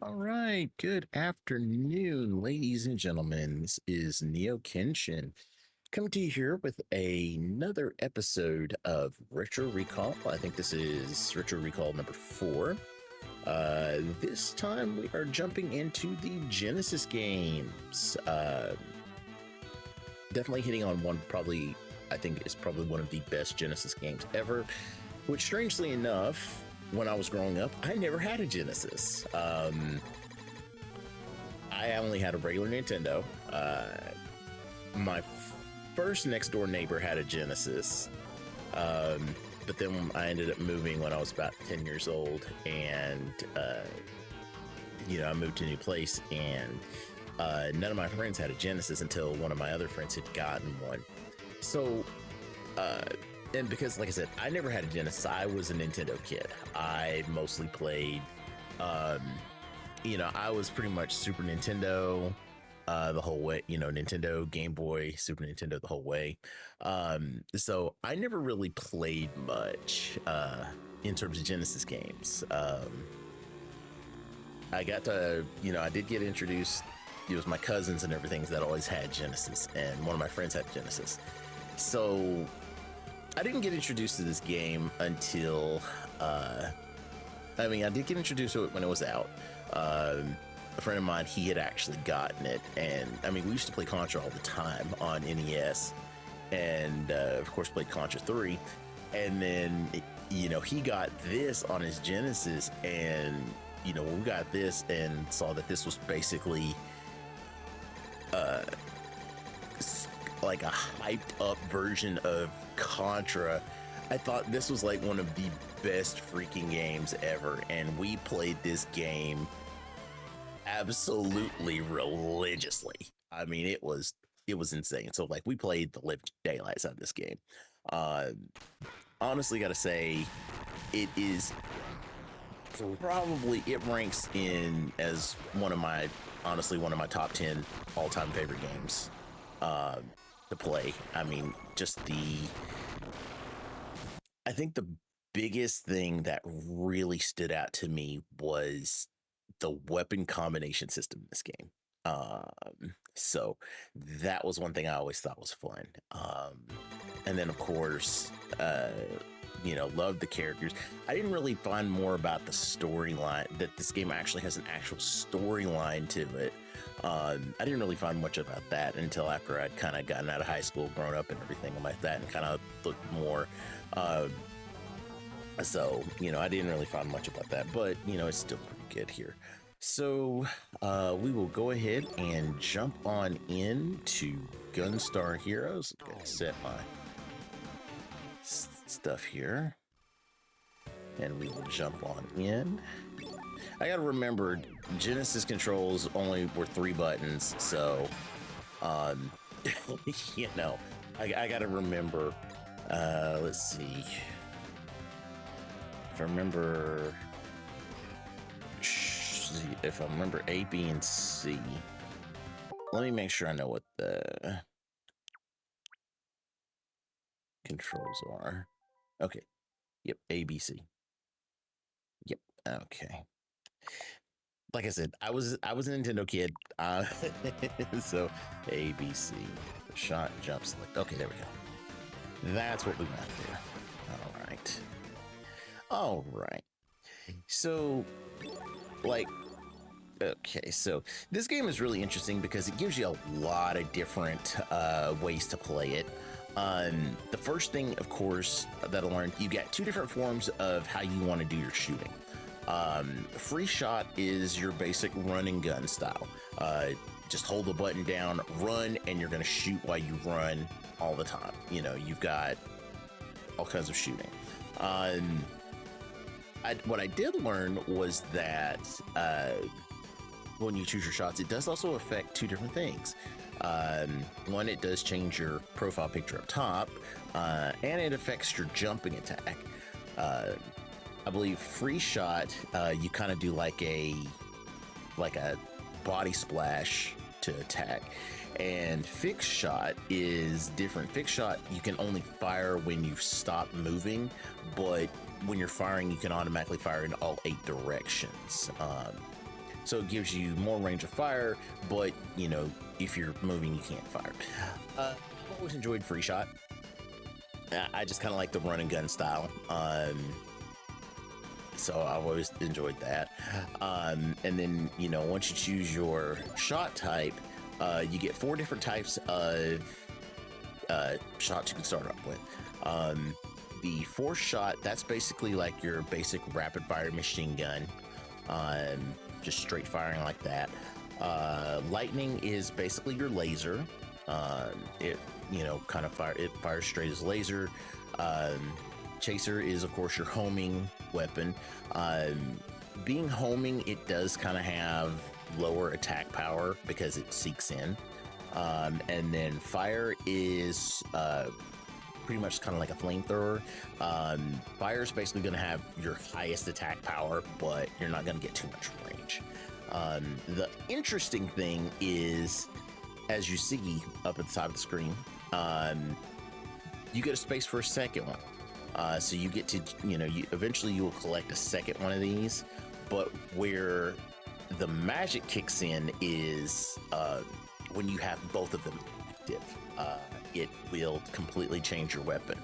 All right, good afternoon, ladies and gentlemen. This is Neo Kenshin coming to you here with another episode of Retro Recall. I think this is Retro Recall number 4. This time we are jumping into the Genesis games. Definitely hitting on one, probably, I think is probably one of the best Genesis games ever, which strangely enough, when I was growing up, I never had a Genesis. I only had a regular Nintendo. My first next door neighbor had a Genesis, but then I ended up moving when I was about 10 years old, and I moved to a new place, and none of my friends had a Genesis until one of my other friends had gotten one. So, and because, like I said, I never had a Genesis, I was a Nintendo kid. I mostly played, I was pretty much Super Nintendo the whole way, Nintendo, Game Boy, Super Nintendo the whole way. So I never really played much in terms of Genesis games. I got to, I did get introduced. It was my cousins and everything that always had Genesis, and one of my friends had Genesis. So I didn't get introduced to this game until, I did get introduced to it when it was out. A friend of mine, he had actually gotten it, and we used to play Contra all the time on NES, and of course played Contra 3, and then he got this on his Genesis, and when we got this and saw that this was basically like a hyped up version of Contra, I thought this was like one of the best freaking games ever, and we played this game absolutely religiously. It was insane. So like we played the living daylights out of this game. Honestly, gotta say, it ranks in as one of my top 10 all-time favorite games to play. I think the biggest thing that really stood out to me was the weapon combination system in this game. So that was one thing I always thought was fun. And then of course, loved the characters. I didn't really find more about the storyline, that this game actually has an actual storyline to it. I didn't really find much about that until after I'd kind of gotten out of high school, grown up and everything like that, and kind of looked more. So I didn't really find much about that, but it's still pretty good here. So we will go ahead and jump on into Gunstar Heroes. I'm gonna set my stuff here, and we will jump on in. I gotta remember, Genesis controls only were 3 buttons, so I gotta remember. Let's see. If I remember A, B, and C. Let me make sure I know what the controls are. Okay. Yep, A, B, C. Yep. Okay. Like I said, I was a Nintendo kid. So A, B, C. Shot, jump, select. Okay, there we go. That's what we want to do. All right. So, so this game is really interesting because it gives you a lot of different ways to play it. The first thing, of course, that I learned, you get 2 different forms of how you want to do your shooting. Free shot is your basic run and gun style. Just hold the button down, run, and you're going to shoot while you run all the time. You've got all kinds of shooting. What I did learn was that when you choose your shots, it does also affect 2 different things. One, it does change your profile picture up top, and it affects your jumping attack. I believe free shot, you kind of do like a body splash to attack, and fixed shot is different. Fixed shot, you can only fire when you stop moving, but when you're firing, you can automatically fire in all 8 directions. so it gives you more range of fire, but you know, if you're moving, you can't fire. I've always enjoyed free shot. I just kind of like the run and gun style. So I've always enjoyed that. And then, you know, once you choose your shot type, you get 4 different types of shots you can start off with. The force shot, that's basically like your basic rapid fire machine gun, just straight firing like that. Lightning is basically your laser. It, you know, kind of fires straight as laser. Chaser is, of course, your homing weapon. Being homing, it does kind of have lower attack power because it seeks in. And then fire is pretty much kind of like a flamethrower. Fire is basically going to have your highest attack power, but you're not going to get too much range. The interesting thing is, as you see up at the top of the screen, you get a space for a second one. So you get to, you know, eventually you will collect a second one of these, but where the magic kicks in is when you have both of them active. It will completely change your weapon.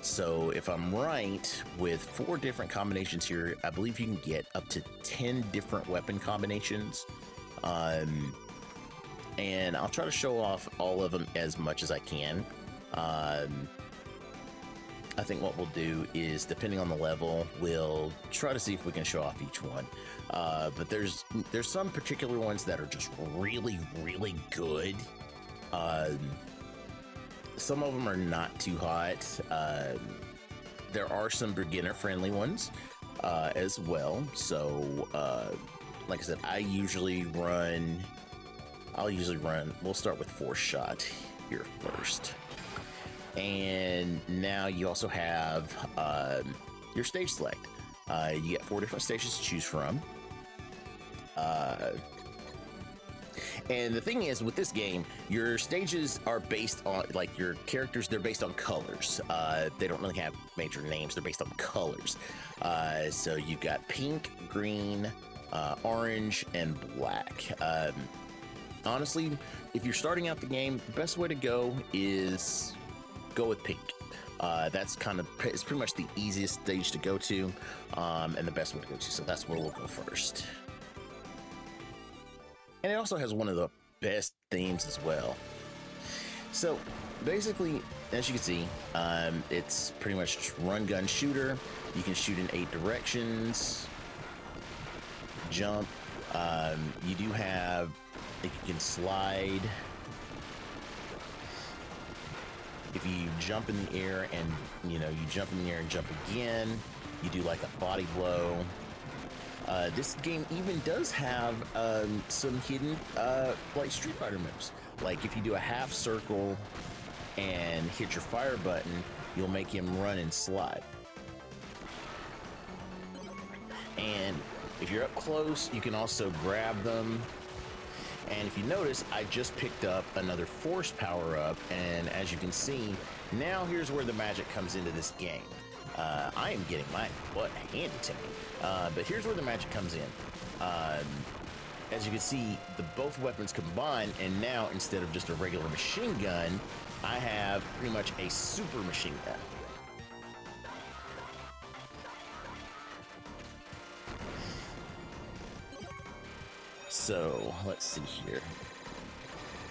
So if I'm right, with 4 different combinations here, I believe you can get up to 10 different weapon combinations. And I'll try to show off all of them as much as I can. I think what we'll do is, depending on the level, we'll try to see if we can show off each one. But there's some particular ones that are just really, really good. Some of them are not too hot. There are some beginner-friendly ones as well. So, like I said, I'll usually run. We'll start with force shot here first. And now you also have your stage select. You get 4 different stages to choose from. And the thing is, with this game, your stages are based on, like, your characters, they're based on colors. They don't really have major names, they're based on colors. So you've got pink, green, orange, and black. Honestly, if you're starting out the game, the best way to go is go with pink. It's pretty much the easiest stage to go to, and the best way to go to. So that's where we'll go first. And it also has one of the best themes as well. So basically, as you can see, it's pretty much just run, gun, shooter. You can shoot in 8 directions. Jump. You do have, you can slide. If you jump in the air and, you know, you jump in the air and jump again, you do like a body blow. This game even does have some hidden like Street Fighter moves. Like if you do a half circle and hit your fire button, you'll make him run and slide. And if you're up close, you can also grab them. And if you notice, I just picked up another force power up, and as you can see, now here's where the magic comes into this game. I am getting my butt handed to me, but here's where the magic comes in. As you can see, both weapons combine, and now instead of just a regular machine gun, I have pretty much a super machine gun. So let's see here,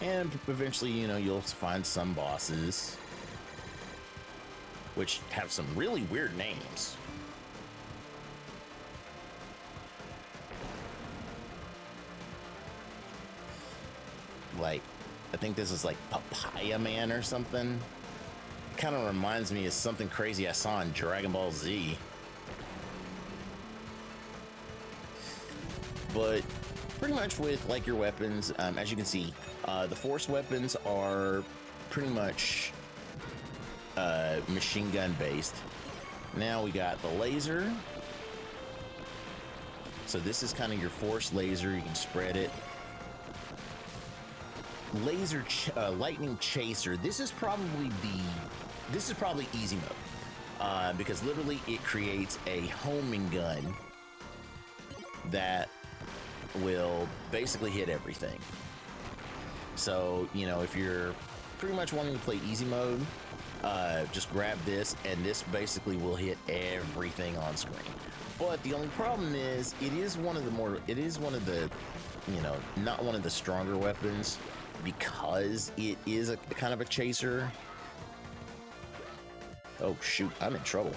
and eventually, you know, you'll find some bosses which have some really weird names. Like, I think this is like Papaya Man or something. Kind of reminds me of something crazy I saw in Dragon Ball Z. But pretty much with like your weapons, as you can see, the force weapons are pretty much machine gun based. Now we got the laser. So this is kind of your force laser. You can spread it. Lightning chaser. This is probably easy mode, because literally it creates a homing gun that will basically hit everything. So, you know, if you're pretty much wanting to play easy mode, just grab this, and this basically will hit everything on screen. But the only problem is, it is one of the, you know, not one of the stronger weapons, because it is a kind of a chaser. Oh shoot, I'm in trouble.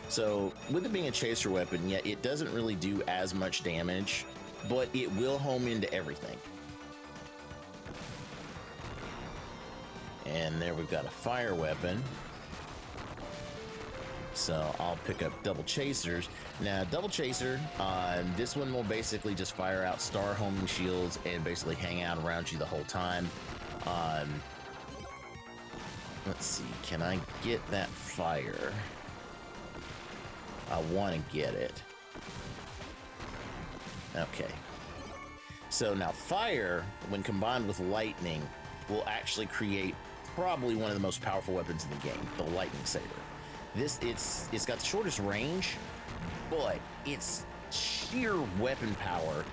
So with it being a chaser weapon, yeah, it doesn't really do as much damage, but it will home into everything. And there we've got a fire weapon. So I'll pick up double chasers. Now, double chaser, this one will basically just fire out star homing shields and basically hang out around you the whole time. Let's see, can I get that fire? I want to get it. Okay. So now fire, when combined with lightning, will actually create probably one of the most powerful weapons in the game, the lightning saber. It's got the shortest range, but its sheer weapon power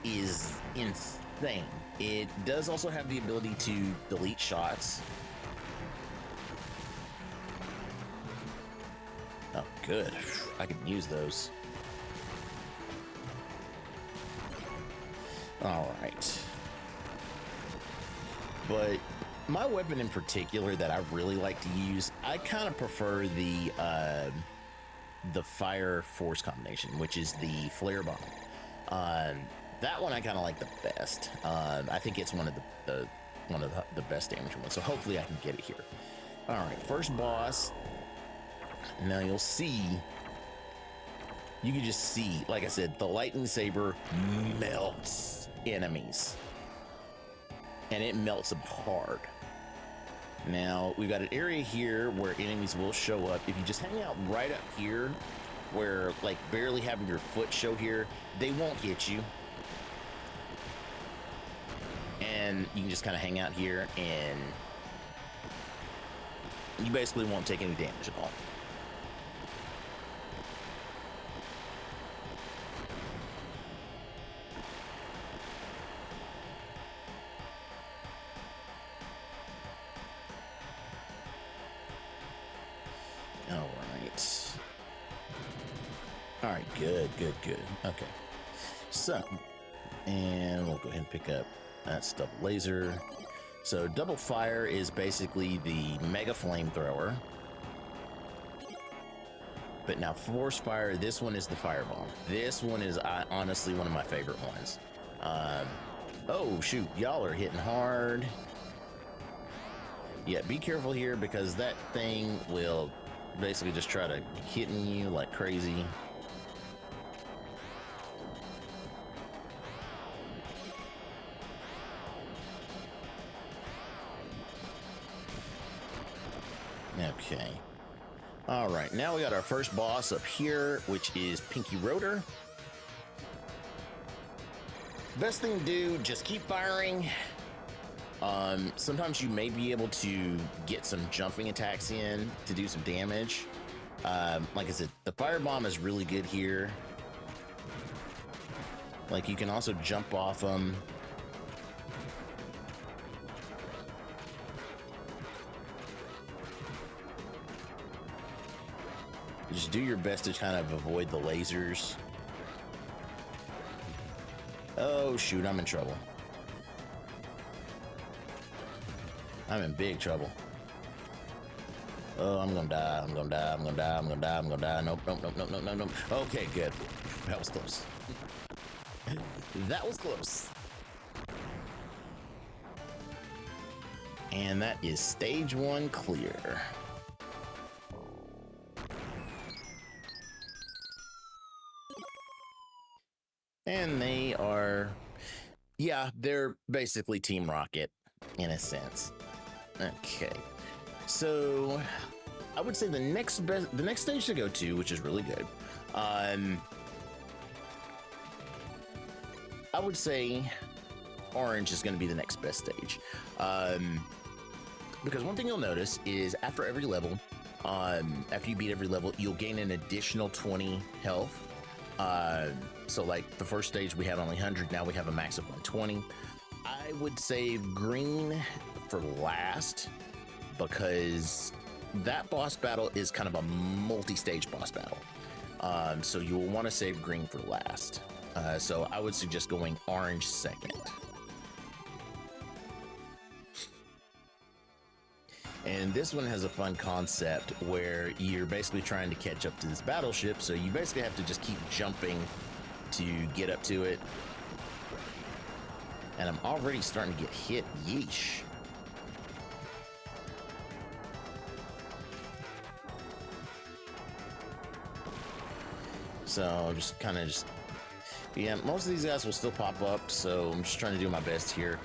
is insane. It does also have the ability to delete shots. Oh, good. I can use those. All right. But my weapon in particular that I really like to use, I kind of prefer the fire force combination, which is the flare bomb. That one I kind of like the best. I think it's one of the best damage ones. So hopefully I can get it here. All right, first boss. Now you'll see. You can just see, like I said, the lightning saber melts enemies. And it melts them hard. Now, we've got an area here where enemies will show up. If you just hang out right up here, where, like, barely having your foot show here, they won't hit you. And you can just kind of hang out here, and you basically won't take any damage at all. All right, good. Okay, so, and we'll go ahead and pick up, that's double laser. So double fire is basically the mega flamethrower. But now force fire, this one is the firebomb. This one is honestly one of my favorite ones. Oh shoot, y'all are hitting hard. Yeah, be careful here, because that thing will basically just try to hit you like crazy. Okay. All right, now we got our first boss up here, which is Pinky Rotor. Best thing to do, just keep firing. Sometimes you may be able to get some jumping attacks in to do some damage. Like I said, the firebomb is really good here. Like, you can also jump off them. Just do your best to kind of avoid the lasers. Oh shoot, I'm in trouble. I'm in big trouble. Oh, I'm gonna die, I'm gonna die, I'm gonna die, I'm gonna die, I'm gonna die. Nope. Okay, good. That was close. That was close. And that is stage 1 clear. And they are, yeah, they're basically Team Rocket in a sense. Okay, so I would say the next stage to go to, which is really good, I would say orange is going to be the next best stage, because one thing you'll notice is after every level, After you beat every level, you'll gain an additional 20 health. So like the first stage we had only 100, now we have a max of 120. I would save green for last because that boss battle is kind of a multi-stage boss battle. So you will want to save green for last. So I would suggest going orange second. And this one has a fun concept where you're basically trying to catch up to this battleship. So you basically have to just keep jumping to get up to it. And I'm already starting to get hit. Yeesh. So just kind of yeah, most of these guys will still pop up. So I'm just trying to do my best here.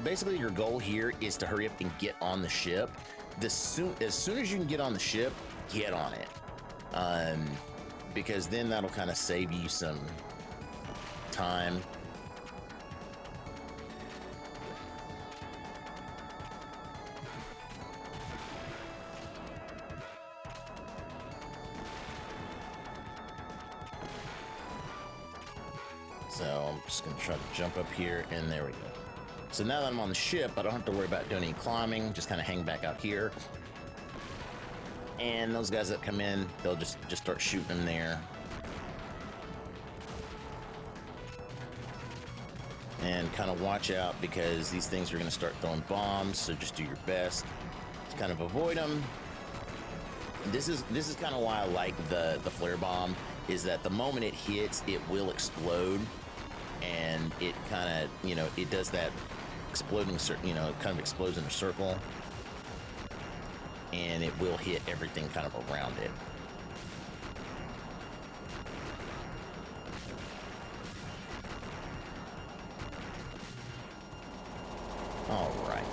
Basically, your goal here is to hurry up and get on the ship. As soon as you can get on the ship, get on it. Because then that'll kind of save you some time. So I'm just going to try to jump up here, and there we go. So now that I'm on the ship, I don't have to worry about doing any climbing, just kind of hang back out here. And those guys that come in, they'll just start shooting them there. And kind of watch out because these things are going to start throwing bombs, so just do your best to kind of avoid them. This is kind of why I like the flare bomb, is that the moment it hits, it will explode. And it kind of, it does that exploding, kind of explodes in a circle, and it will hit everything kind of around it. All right.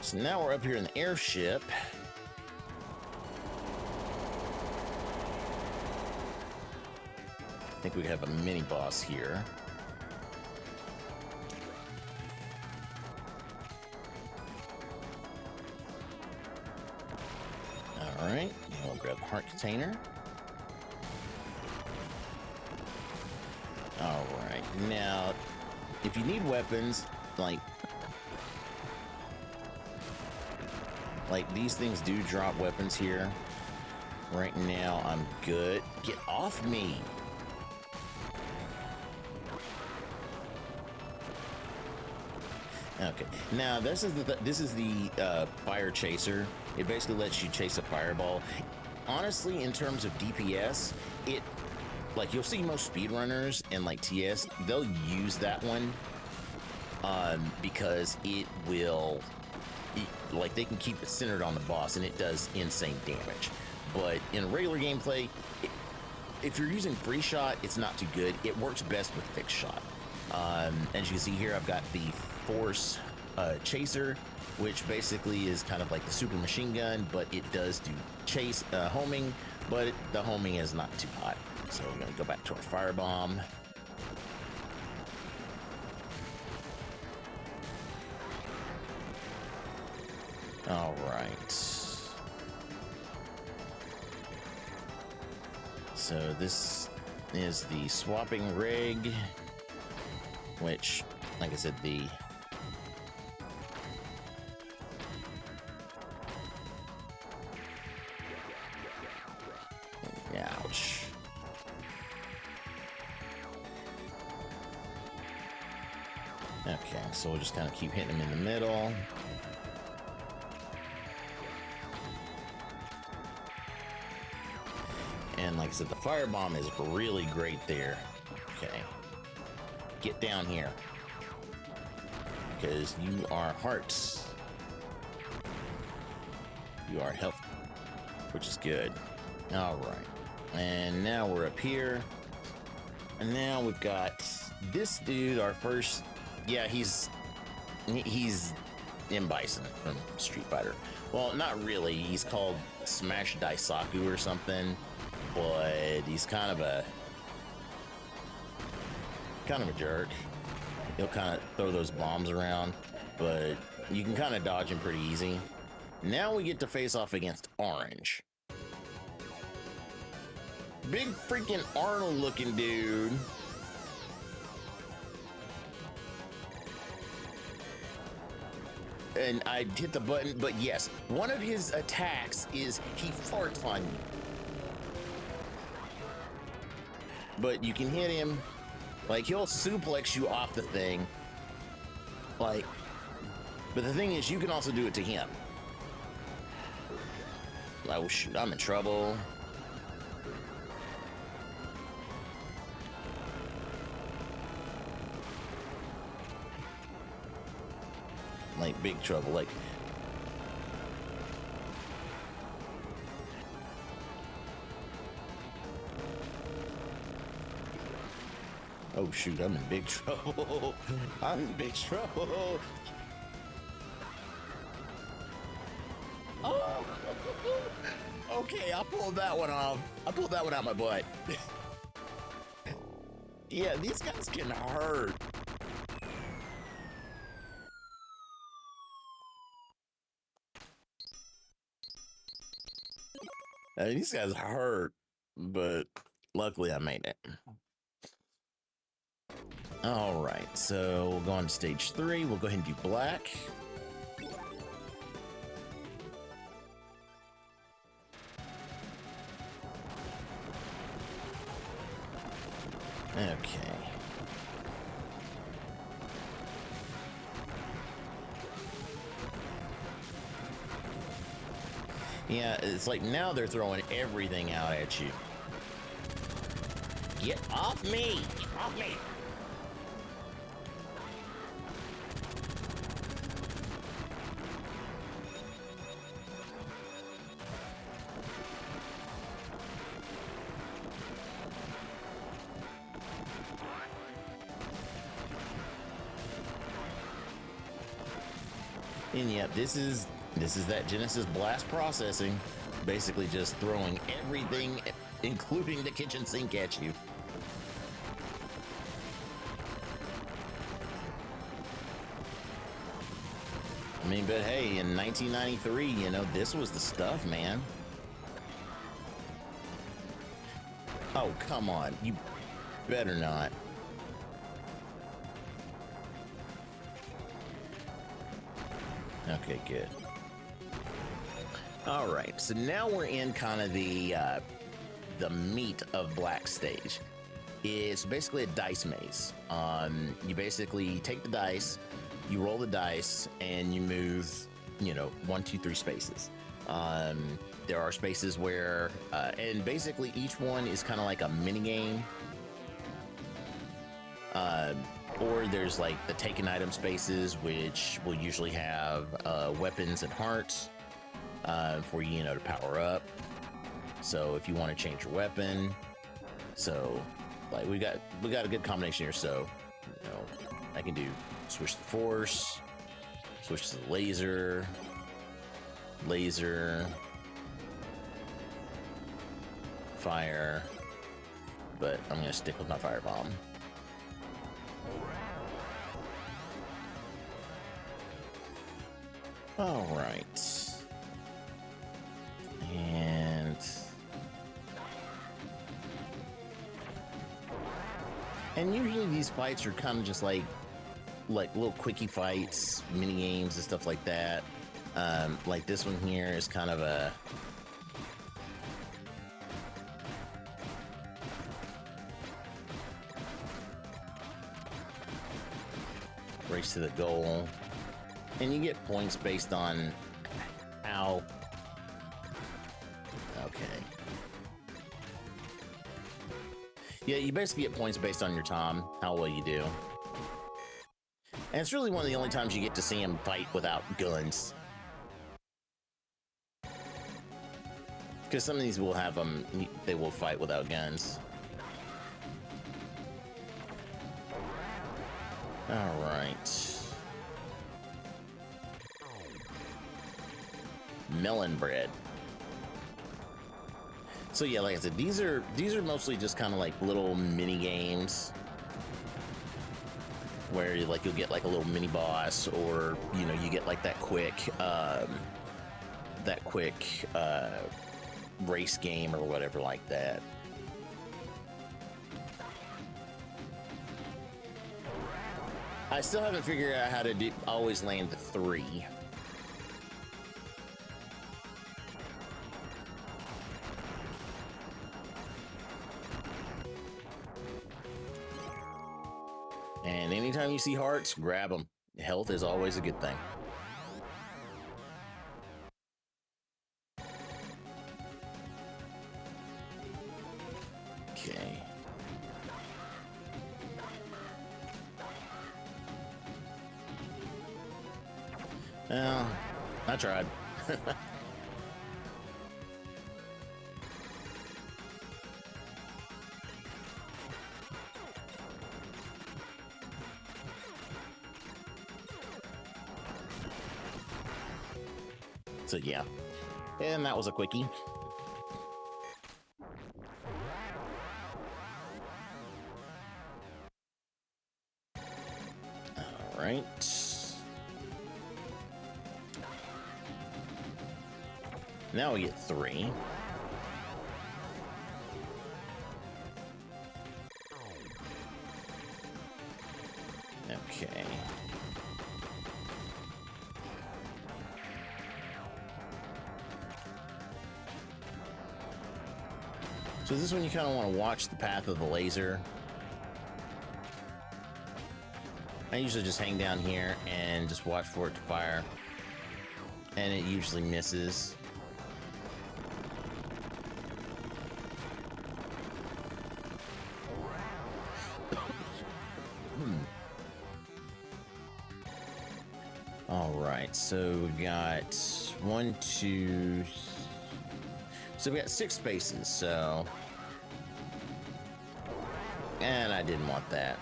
So now we're up here in the airship. I think we have a mini boss here. All right, we'll grab the heart container. All right, now, if you need weapons, like these things do drop weapons here. Right now, I'm good. Get off me! Okay, now this is the fire chaser. It basically lets you chase a fireball. Honestly, in terms of DPS, you'll see most speedrunners and like TS, they'll use that one because it will, they can keep it centered on the boss and it does insane damage. But in regular gameplay, if you're using free shot, it's not too good. It works best with fixed shot. As you can see here, I've got the Force Chaser, which basically is kind of like the super machine gun, but it does do homing, but the homing is not too hot. So we're going to go back to our firebomb. All right. So this is the swapping rig, which, like I said, ouch. Okay, so we'll just kind of keep hitting them in the middle. And like I said, the firebomb is really great there. Okay. Get down here. Because you are hearts. You are health, which is good. All right. And now we're up here. And now we've got this dude, our first. Yeah, he's M. Bison from Street Fighter. Well, not really. He's called Smash Daisaku or something. But he's kind of a jerk. He'll kind of throw those bombs around, but you can kind of dodge him pretty easy. Now we get to face off against Orange. Big freaking Arnold looking dude. And I hit the button, but yes, one of his attacks is he farts on you. But you can hit him, like he'll suplex you off the thing. Like, but the thing is, you can also do it to him. Oh shoot, I'm in trouble. Like big trouble, like. Oh shoot, I'm in big trouble. I'm in big trouble. Oh, okay, I pulled that one off. I pulled that one out my butt. Yeah, these guys can hurt. These guys hurt, but luckily I made it. All right, so we'll go on to stage 3. We'll go ahead and do black. Okay. Yeah, it's like now they're throwing everything out at you. Get off me! Get off me! And yep, this is that Genesis blast processing, basically just throwing everything, including the kitchen sink, at you. I mean, but hey, in 1993, you know, this was the stuff, man. Oh, come on. You better not. Okay, good. All right, so now we're in kind of the meat of black stage. It's basically a dice maze. You basically take the dice, you roll the dice, and you move, you know, 1, 2, 3 spaces. There are spaces where, and basically each one is kind of like a mini game. Or there's like the taken item spaces, which will usually have weapons and hearts for you, to power up. So if you want to change your weapon, so like we got a good combination here. So I can do switch the force, switch to the laser, fire, but I'm gonna stick with my firebomb. All right. And usually these fights are kind of just like little quickie fights, mini games and stuff like that. Like this one here is kind of a race to the goal. And you get points based on how... Okay. Yeah, you basically get points based on your time, how well you do. And it's really one of the only times you get to see him fight without guns. Because some of these will have them, they will fight without guns. All right. Melon bread. So yeah, like I said, these are mostly just kind of like little mini games where you'll get like a little mini boss, or you get like that quick that quick race game or whatever like that. I still haven't figured out how to always land the 3. And anytime you see hearts, grab them. Health is always a good thing. Okay. Well, I tried. So yeah, and that was a quickie. All right. Now we get 3. Okay. So this one you kind of want to watch the path of the laser. I usually just hang down here and just watch for it to fire. And it usually misses. All right, so we got 1, 2. So we got 6 spaces, so. And I didn't want that.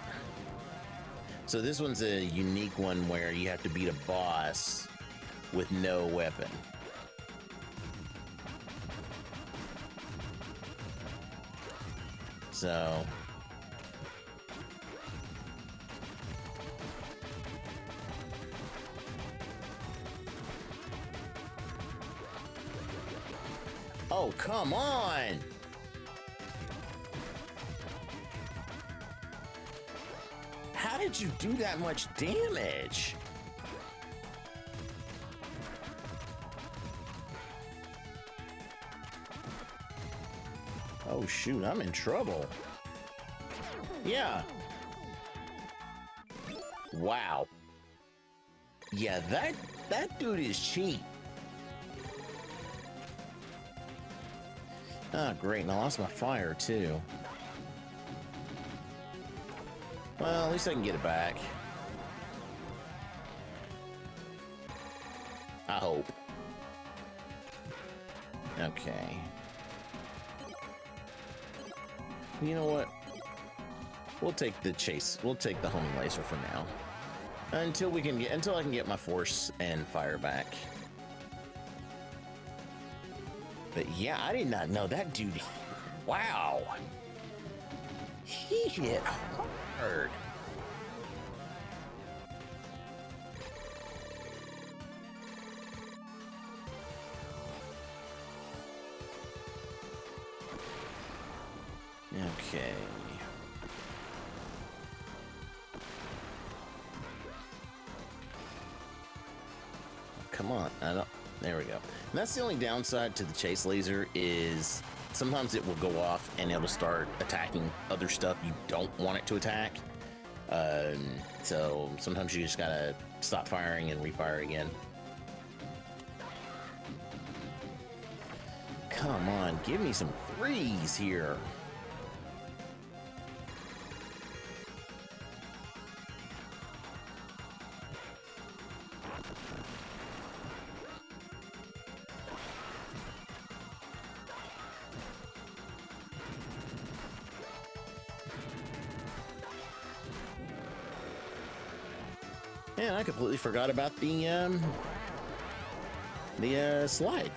So this one's a unique one where you have to beat a boss with no weapon. So. Oh, come on! How did you do that much damage? Oh shoot, I'm in trouble. Yeah. Wow. Yeah, that dude is cheap. Ah, great, and I lost my fire, too. Well, at least I can get it back. I hope. Okay. You know what? We'll take the chase. We'll take the homing laser for now. Until I can get my force and fire back. But yeah, I did not know that dude. Wow. He hit hard. Okay. Come on. There we go. And that's the only downside to the chase laser is sometimes it will go off and it'll start attacking other stuff you don't want it to attack. So sometimes you just gotta stop firing and refire again. Come on, give me some 3s here. Man, I completely forgot about the slide.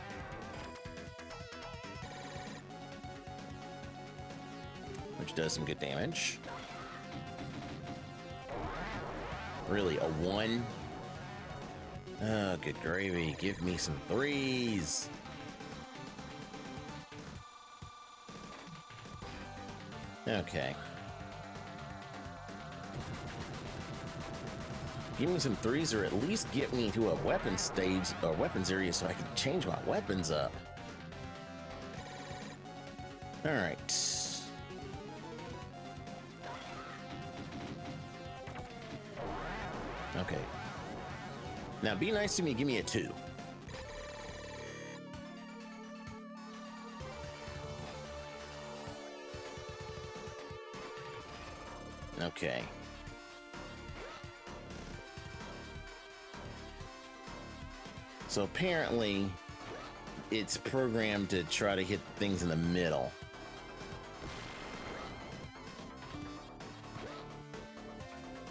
Which does some good damage. Really, a 1? Oh, good gravy. Give me some threes. Okay. Give me some threes, or at least get me to a weapons stage or weapons area so I can change my weapons up. All right. Okay. Now be nice to me. Give me a 2. Okay. So apparently it's programmed to try to hit things in the middle.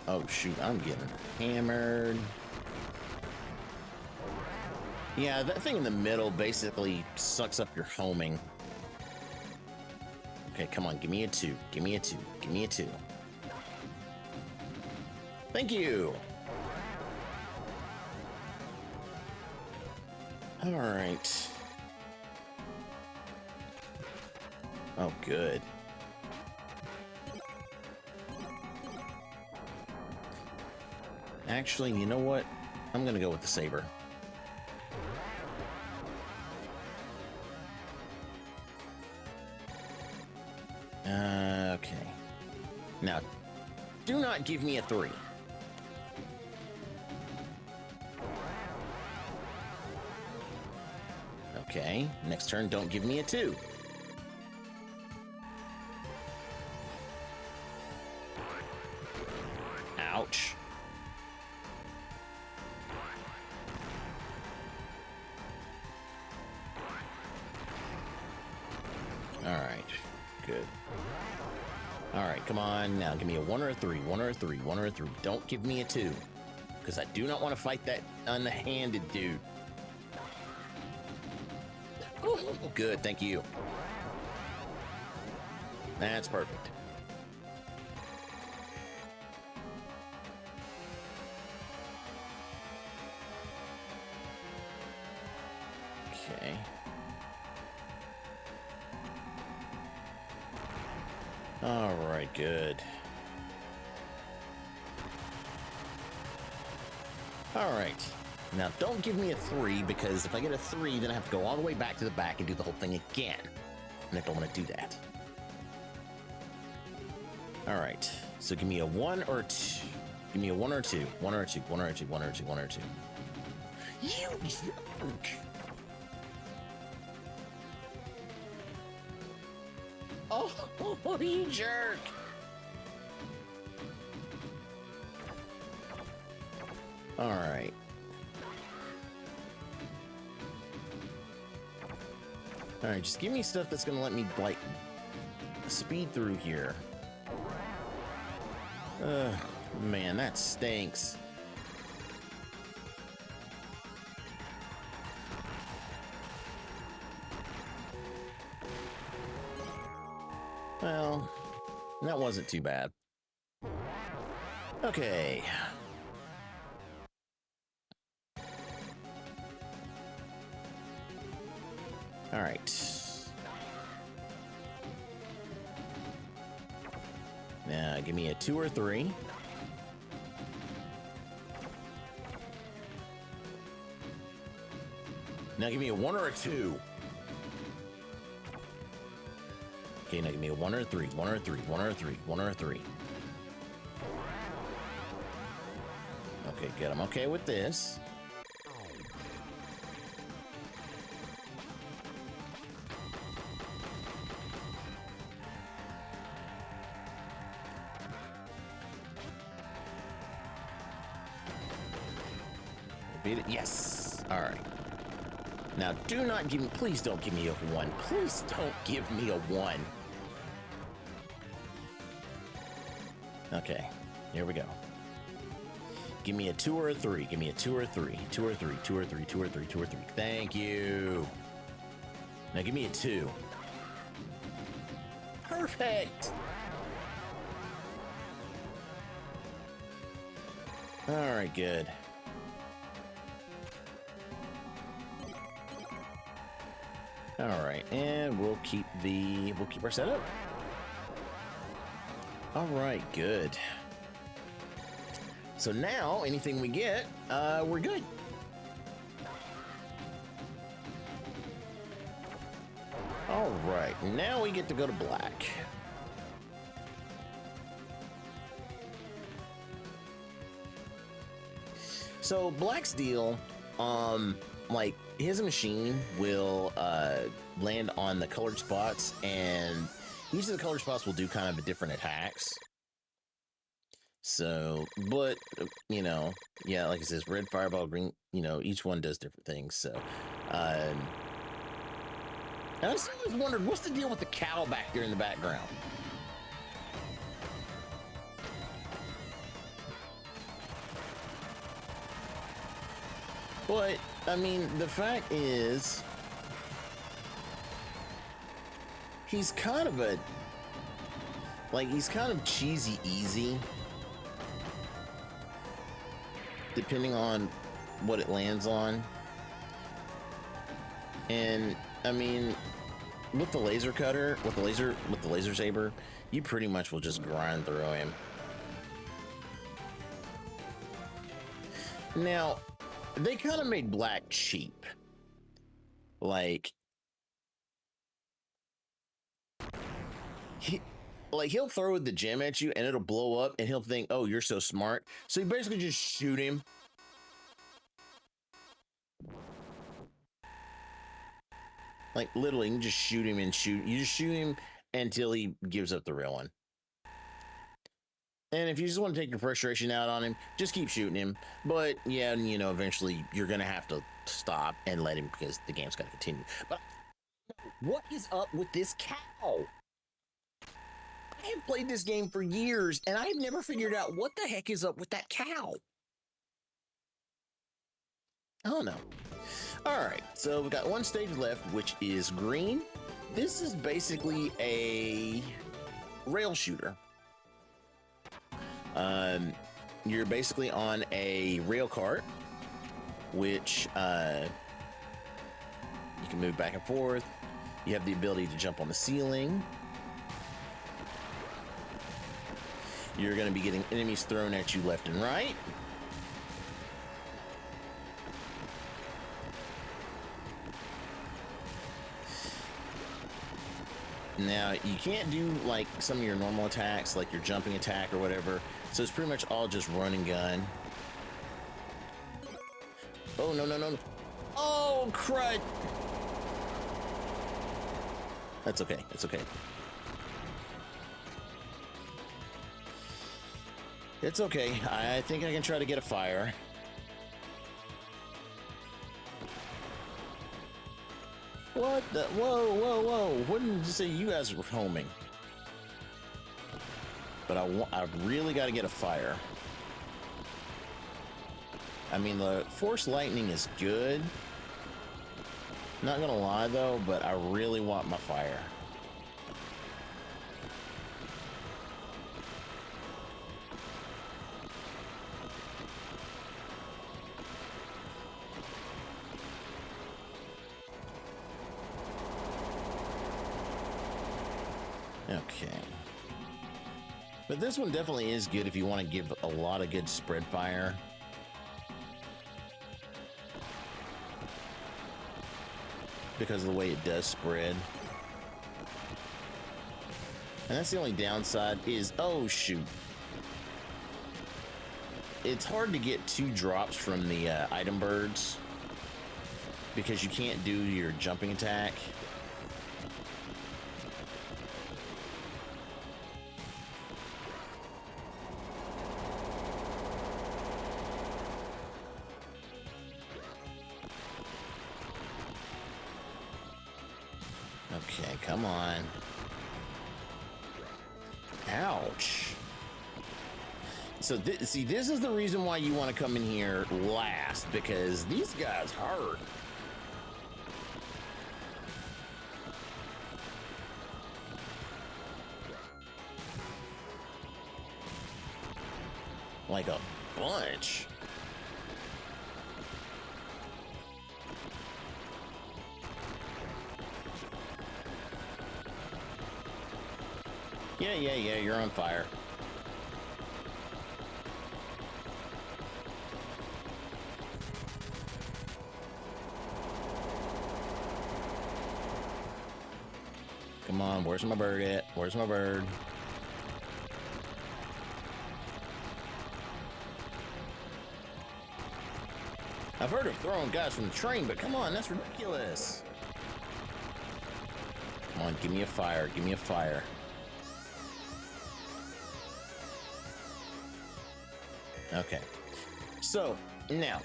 Oh shoot, I'm getting hammered. Yeah, that thing in the middle basically sucks up your homing. Okay, come on, give me a 2. Give me a 2. Give me a 2. Thank you. All right. Oh, good. Actually, you know what? I'm gonna go with the saber. Okay. Now, do not give me a 3. Okay. Next turn, don't give me a 2. Ouch. All right. Good. All right, come on. Now give me a 1 or a 3. 1 or a 3. 1 or a 3. Don't give me a 2. Because I do not want to fight that unhanded dude. Ooh, good, thank you. That's perfect. Okay. All right, good. All right. Now, don't give me a 3, because if I get a 3, then I have to go all the way back to the back and do the whole thing again. And I don't want to do that. All right. So give me a 1 or 2. Give me a 1 or 2. 1 or 2. 1 or 2. 1 or 2. 1 or 2. You jerk! Oh, you jerk! All right. All right, just give me stuff that's gonna let me, like, speed through here. Man, that stinks. Well, that wasn't too bad. Okay. All right. Now, give me a 2 or 3. Now, give me a 1 or a 2. Okay, now give me a 1 or a 3. 1 or a 3. 1 or a 3. 1 or a 3. Okay, good. I'm okay with this. Beat it. Yes. All right. Now, do not give me, please don't give me a 1. Please don't give me a 1. Okay, here we go. Give me a 2 or a 3. Give me a 2 or a 3. 2 or 3. 2 or 3. 2 or 3. 2 or 3. Thank you. Now give me a 2. Perfect. All right, good. All right, and we'll keep our setup. All right, good. So now anything we get, we're good. All right, now we get to go to black. So Black's deal, like his machine will land on the colored spots, and each of the colored spots will do kind of a different attacks. So, but you know, yeah, like it says, red fireball, green, you know, each one does different things. So, and I just always wondered, what's the deal with the cow back there in the background? But, I mean, the fact is, he's kind of he's kind of cheesy easy, depending on what it lands on. And, I mean, with the laser cutter, with the laser saber, you pretty much will just grind through him. Now, they kind of made Black cheap. Like, he'll throw the gem at you and it'll blow up and he'll think, oh, you're so smart. So you basically just shoot him. Like, literally, you can just shoot him and shoot. You just shoot him until he gives up the real one. And if you just want to take your frustration out on him, just keep shooting him. But, yeah, you know, eventually you're going to have to stop and let him because the game's got to continue. But what is up with this cow? I have played this game for years, and I have never figured out what the heck is up with that cow. I don't know. All right, so we've got one stage left, which is green. This is basically a rail shooter. You're basically on a rail cart, which you can move back and forth. You have the ability to jump on the ceiling. You're going to be getting enemies thrown at you left and right. Now, you can't do like some of your normal attacks, like your jumping attack or whatever. So it's pretty much all just run and gun. Oh, no, no, no, no. Oh, crud. That's okay. It's okay. It's okay. I think I can try to get a fire. What the? Whoa, whoa, whoa. What did you say you guys were homing? But I really got to get a fire. I mean, the force lightning is good. Not gonna lie though, but I really want my fire. Okay. But this one definitely is good if you want to give a lot of good spread fire. Because of the way it does spread. And that's the only downside is, oh shoot. It's hard to get 2 drops from the item birds. Because you can't do your jumping attack. Okay, come on. Ouch. So, see, this is the reason why you want to come in here last, because these guys hurt. Like a bunch. Yeah, you're on fire. Come on, where's my bird at? Where's my bird? I've heard of throwing guys from the train, but come on, that's ridiculous. Come on, give me a fire, give me a fire. Okay, so now,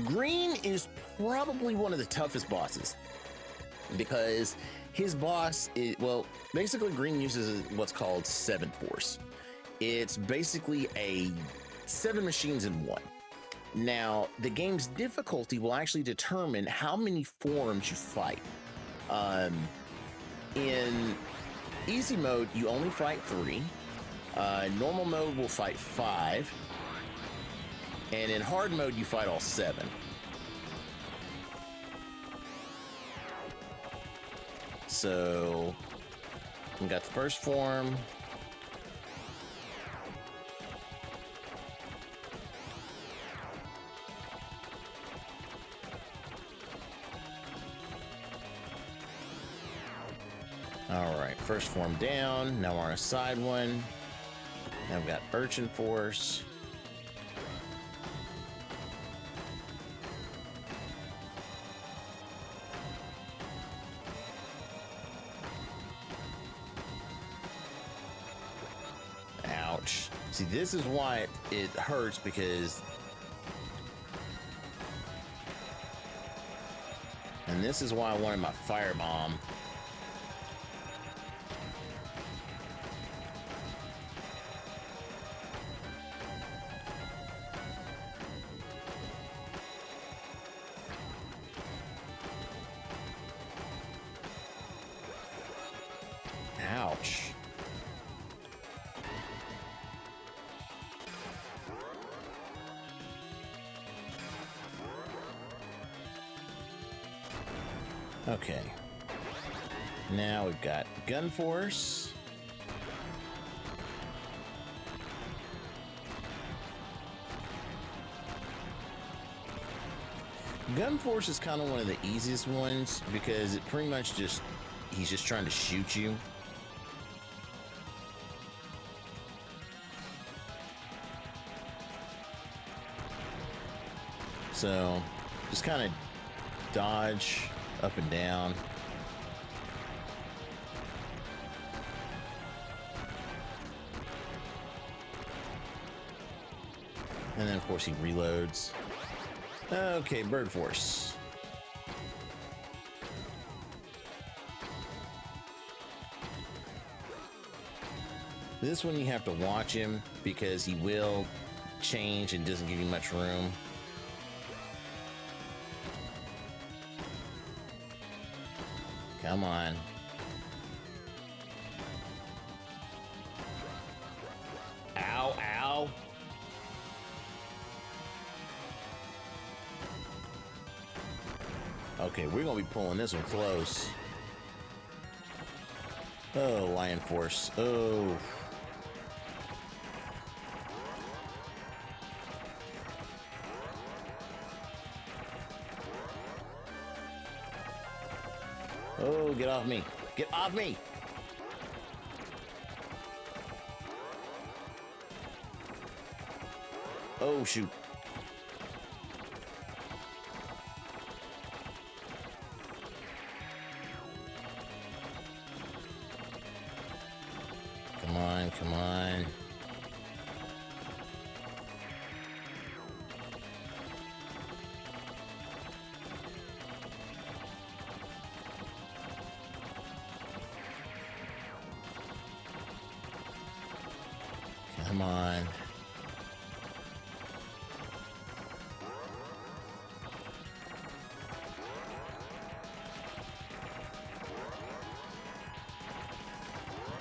Green is probably one of the toughest bosses because his boss is, well, basically Green uses what's called 7 Force. It's basically a 7 machines in one. Now, the game's difficulty will actually determine how many forms you fight. In easy mode, you only fight 3. Normal mode will fight 5. And in hard mode, you fight all 7. So, we got the first form. All right, first form down. Now we're on a side one. Now we've got Urchin Force. Ouch. See, this is why it hurts, because... And this is why I wanted my firebomb. Ouch. Okay. Now we've got Gun Force. Gun Force is kind of one of the easiest ones because it pretty much just, he's just trying to shoot you. So just kind of dodge up and down. And then of course he reloads. Okay, Bird Force. This one you have to watch him because he will change and doesn't give you much room. Come on. Ow, ow. Okay, we're gonna be pulling this one close. Oh, Lion Force. Oh. Oh, get off me. Get off me. Oh, shoot. Come on, come on. Come on.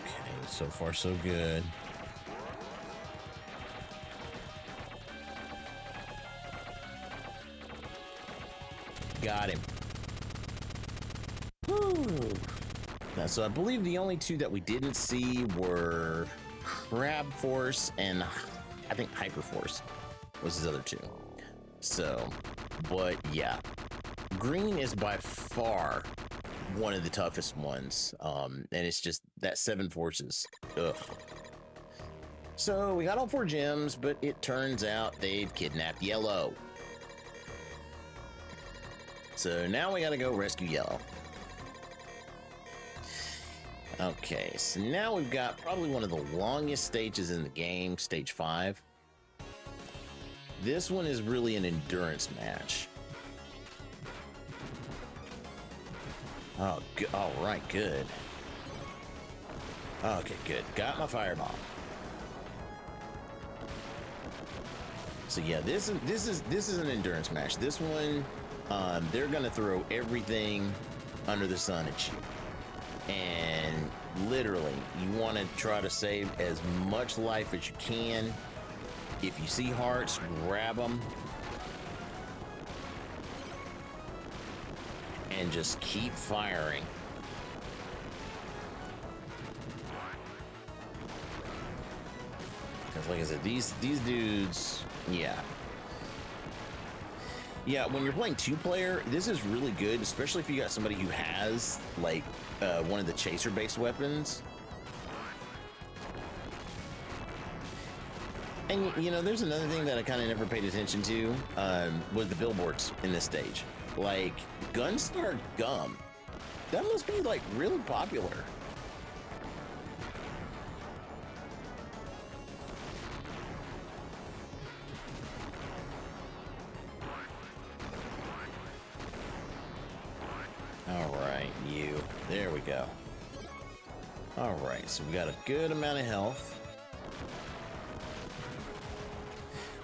Okay, so far so good. Got him. Woo! Now So I believe the only two that we didn't see were Crab Force and I think Hyper Force was his other two. So, but yeah, green is by far one of the toughest ones. And it's just that 7 forces. Ugh. So we got all 4 gems, but it turns out they've kidnapped Yellow. So now we gotta go rescue Yellow. Okay, so now we've got probably one of the longest stages in the game, stage 5. This one is really an endurance match. Oh, all right, good. Okay, good. Got my fireball. So yeah, this is an endurance match. This one, they're gonna throw everything under the sun at you, and literally, you want to try to save as much life as you can. If you see hearts, grab them, and just keep firing. Because like I said, these dudes, yeah, when you're playing 2-player, this is really good, especially if you got somebody who has like one of the chaser based weapons. And you know, there's another thing that I kind of never paid attention to, was the billboards in this stage. Like Gunstar Gum, that must be like really popular. All right, you. There we go. All right, so we got a good amount of health.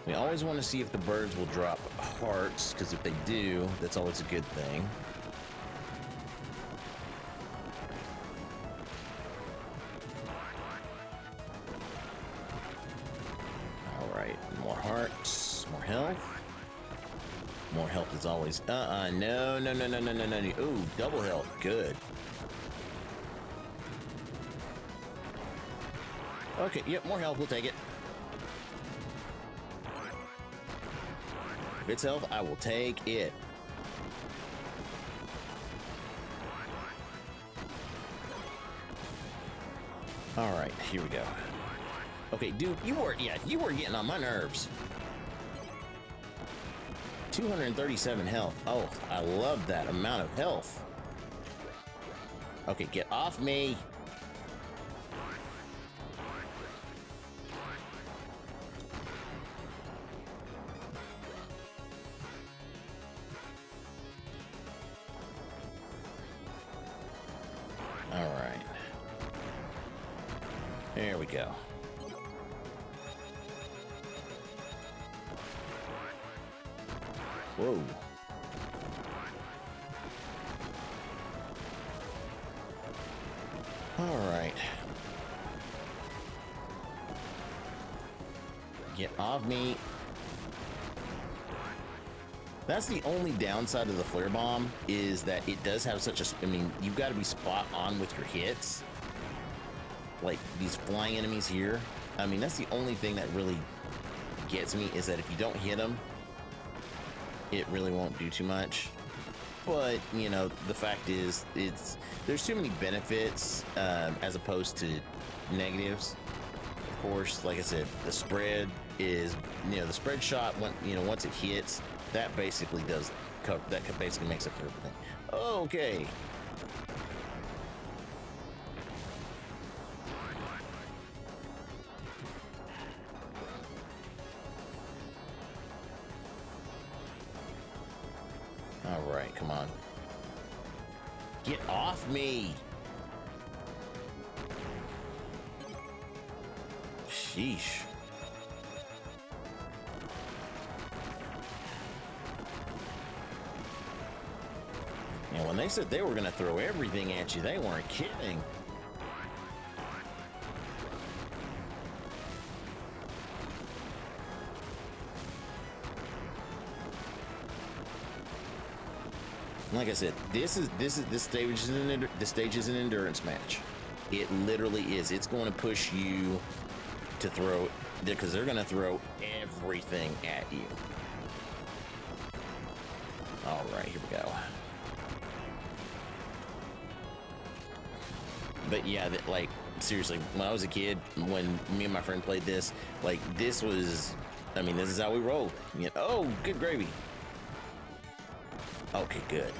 We always want to see if the birds will drop hearts, because if they do, that's always a good thing. All right, more hearts, more health. More health is always, no. Ooh, double health, good. Okay, yep, more health, we'll take it. If it's health, I will take it. All right, here we go. Okay, dude, you were getting on my nerves. 237 health. Oh, I love that amount of health. Okay, get off me. All right. There we go. Whoa. All right. Get off me. That's the only downside of the flare bomb, is that it does have such a, I mean, you've got to be spot on with your hits. Like these flying enemies here. I mean, that's the only thing that really gets me, is that if you don't hit them, it really won't do too much. But you know, the fact is, there's too many benefits as opposed to negatives. Of course, like I said, the spread is, you know, the spread shot, when, you know, once it hits, that basically does cover, that basically makes up for everything. Okay. All right, come on. Get off me. Sheesh. And when they said they were going to throw everything at you, they weren't kidding. Like I said, this stage is an endurance match. It literally is. It's going to push you to throw, because they're going to throw everything at you. All right, here we go. But yeah, like, seriously, when I was a kid, when me and my friend played this, like, this was, I mean, this is how we rolled. You know, oh, good gravy. Okay, good.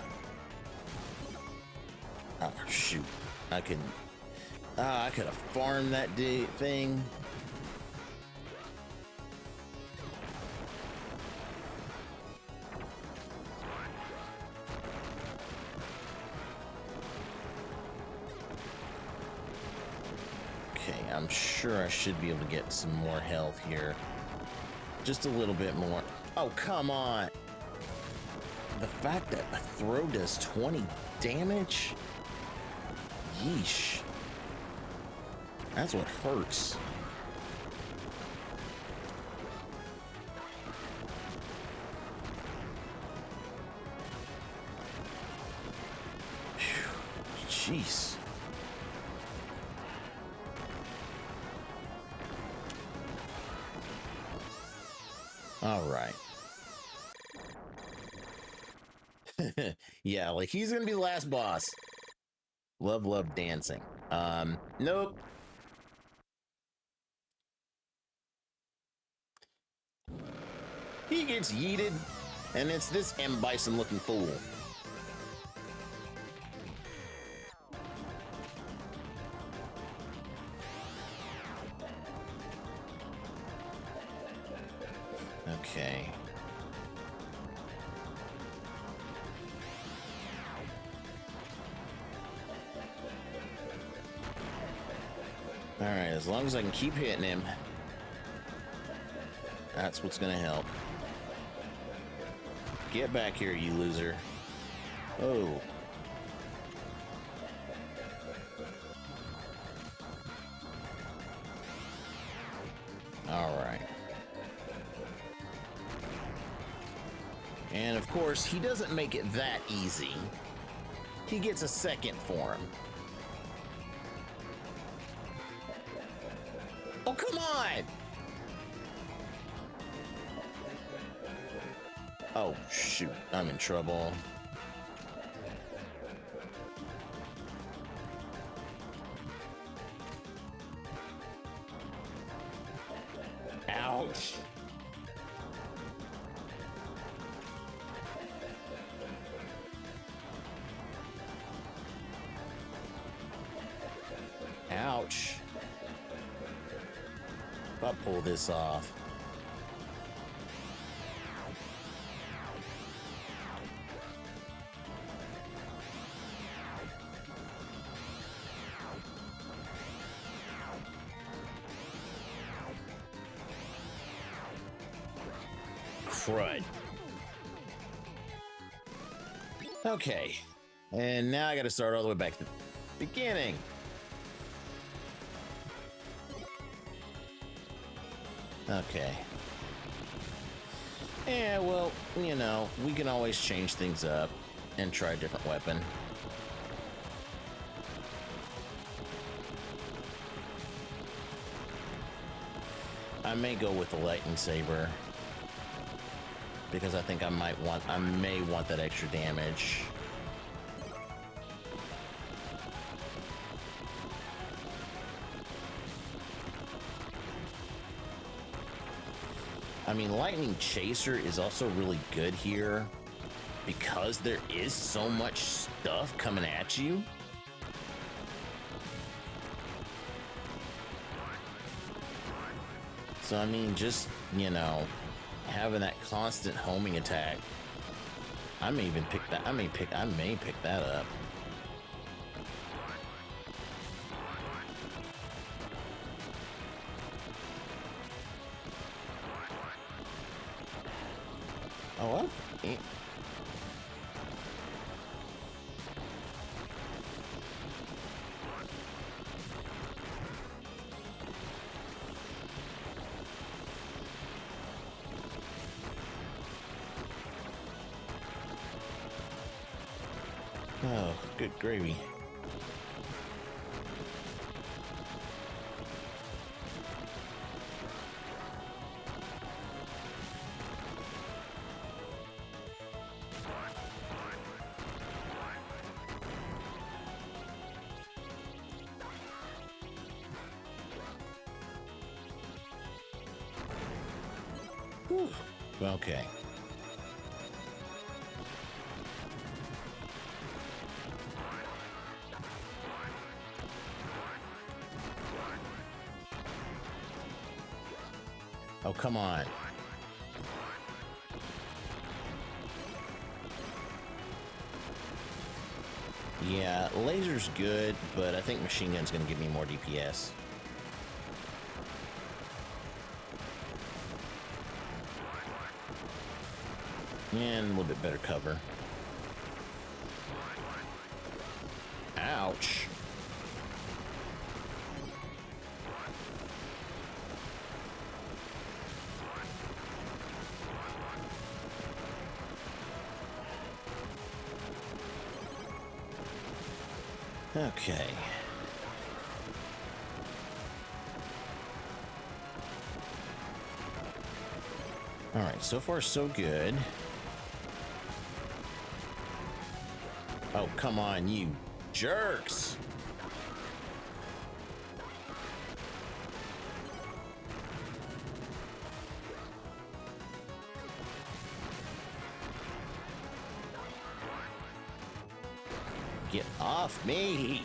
Oh, shoot. I could have farmed that thing. Okay, I'm sure I should be able to get some more health here. Just a little bit more. Oh, come on. The fact that a throw does 20 damage? Yeesh. That's what hurts. Phew. Jeez. All right. Yeah, like he's gonna be the last boss. Love dancing. Nope. He gets yeeted, and it's this M. Bison looking fool. Okay. All right, as long as I can keep hitting him, that's what's gonna help. Get back here, you loser. Oh. All right. And of course, he doesn't make it that easy. He gets a second for him. Oh, come on! Oh, shoot. I'm in trouble. Ouch. Ouch. If I pull this off. Crud. Okay. And now I gotta start all the way back to the beginning. Okay. Yeah, well, you know, we can always change things up and try a different weapon. I may go with the lightning saber because I think I may want that extra damage. I mean, Lightning Chaser is also really good here because there is so much stuff coming at you. So, I mean, just, you know, having that constant homing attack. I may even pick that. I may pick that up. Oh, good gravy. Whew. Okay. Oh, come on. Yeah, laser's good, but I think machine gun's gonna give me more DPS. And a little bit better cover. Ouch. Okay. All right, so far so good. Oh, come on, you jerks. Get off me.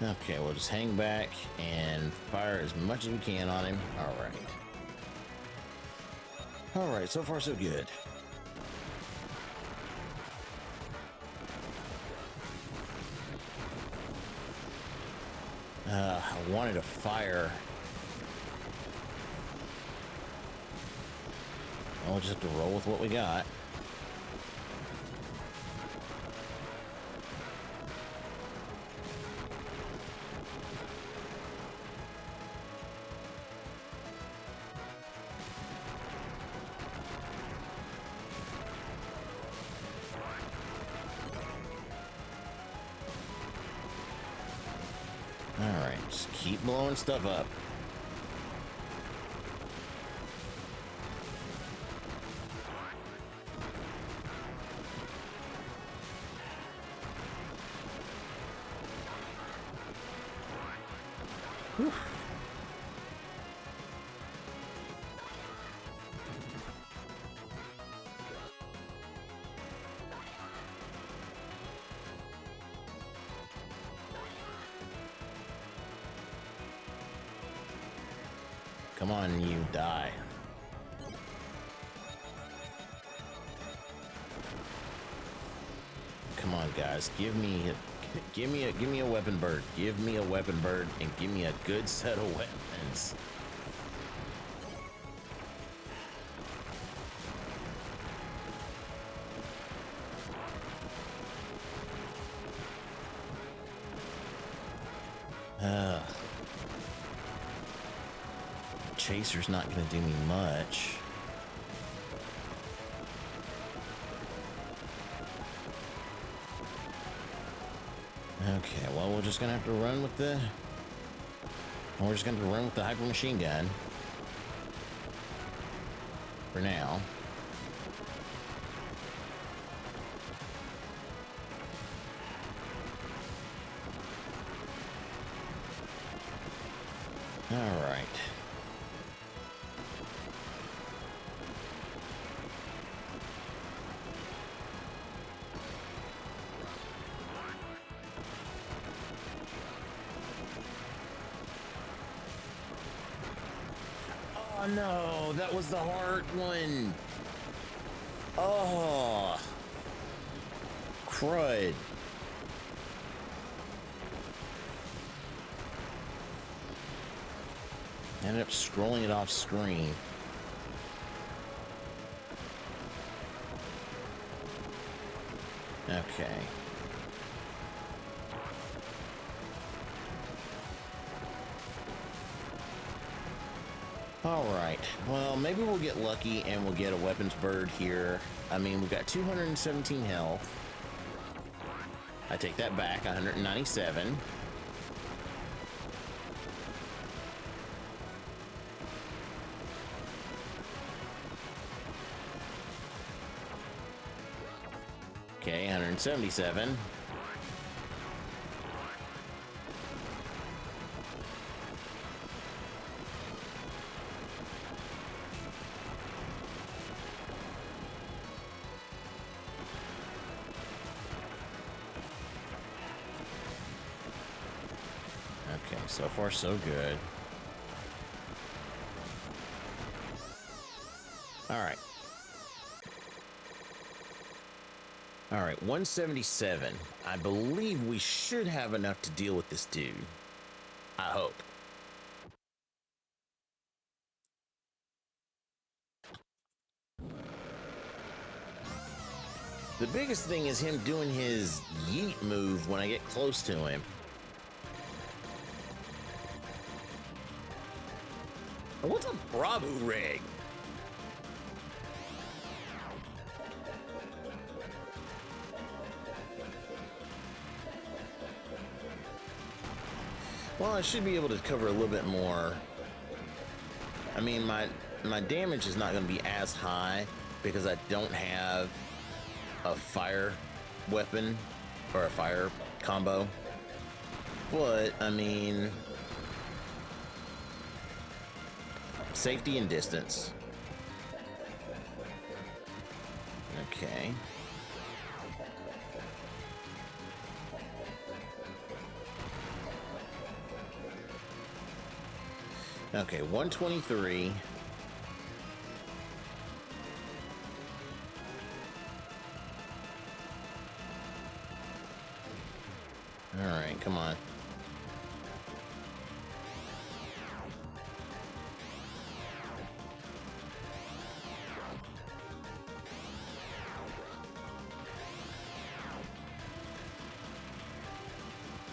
Okay, we'll just hang back and fire as much as we can on him. All right. All right, so far so good. I wanted to fire. We'll just have to roll with what we got. Alright, just keep blowing stuff up. Whew. Come on, you die. Come on, guys, give me a weapon bird. Give me a weapon bird and give me a good set of weapons. Chaser's not going to do me much. Okay, well, we're just gonna have to run with the... We're just gonna have to run with the hyper machine gun. For now. Alright. Oh no, that was the hard one. Oh, crud. Ended up scrolling it off screen. Okay. All right. Well, maybe we'll get lucky and we'll get a weapons bird here. I mean, we've got 217 health. I take that back, 197. Okay, 177. Okay, so far so good. All right. All right, 177. I believe we should have enough to deal with this dude. I hope. The biggest thing is him doing his yeet move when I get close to him. What's a Bravo rig? Well, I should be able to cover a little bit more. I mean, my damage is not going to be as high because I don't have a fire weapon or a fire combo. But, I mean, safety and distance. Okay. Okay, 123. All right, come on.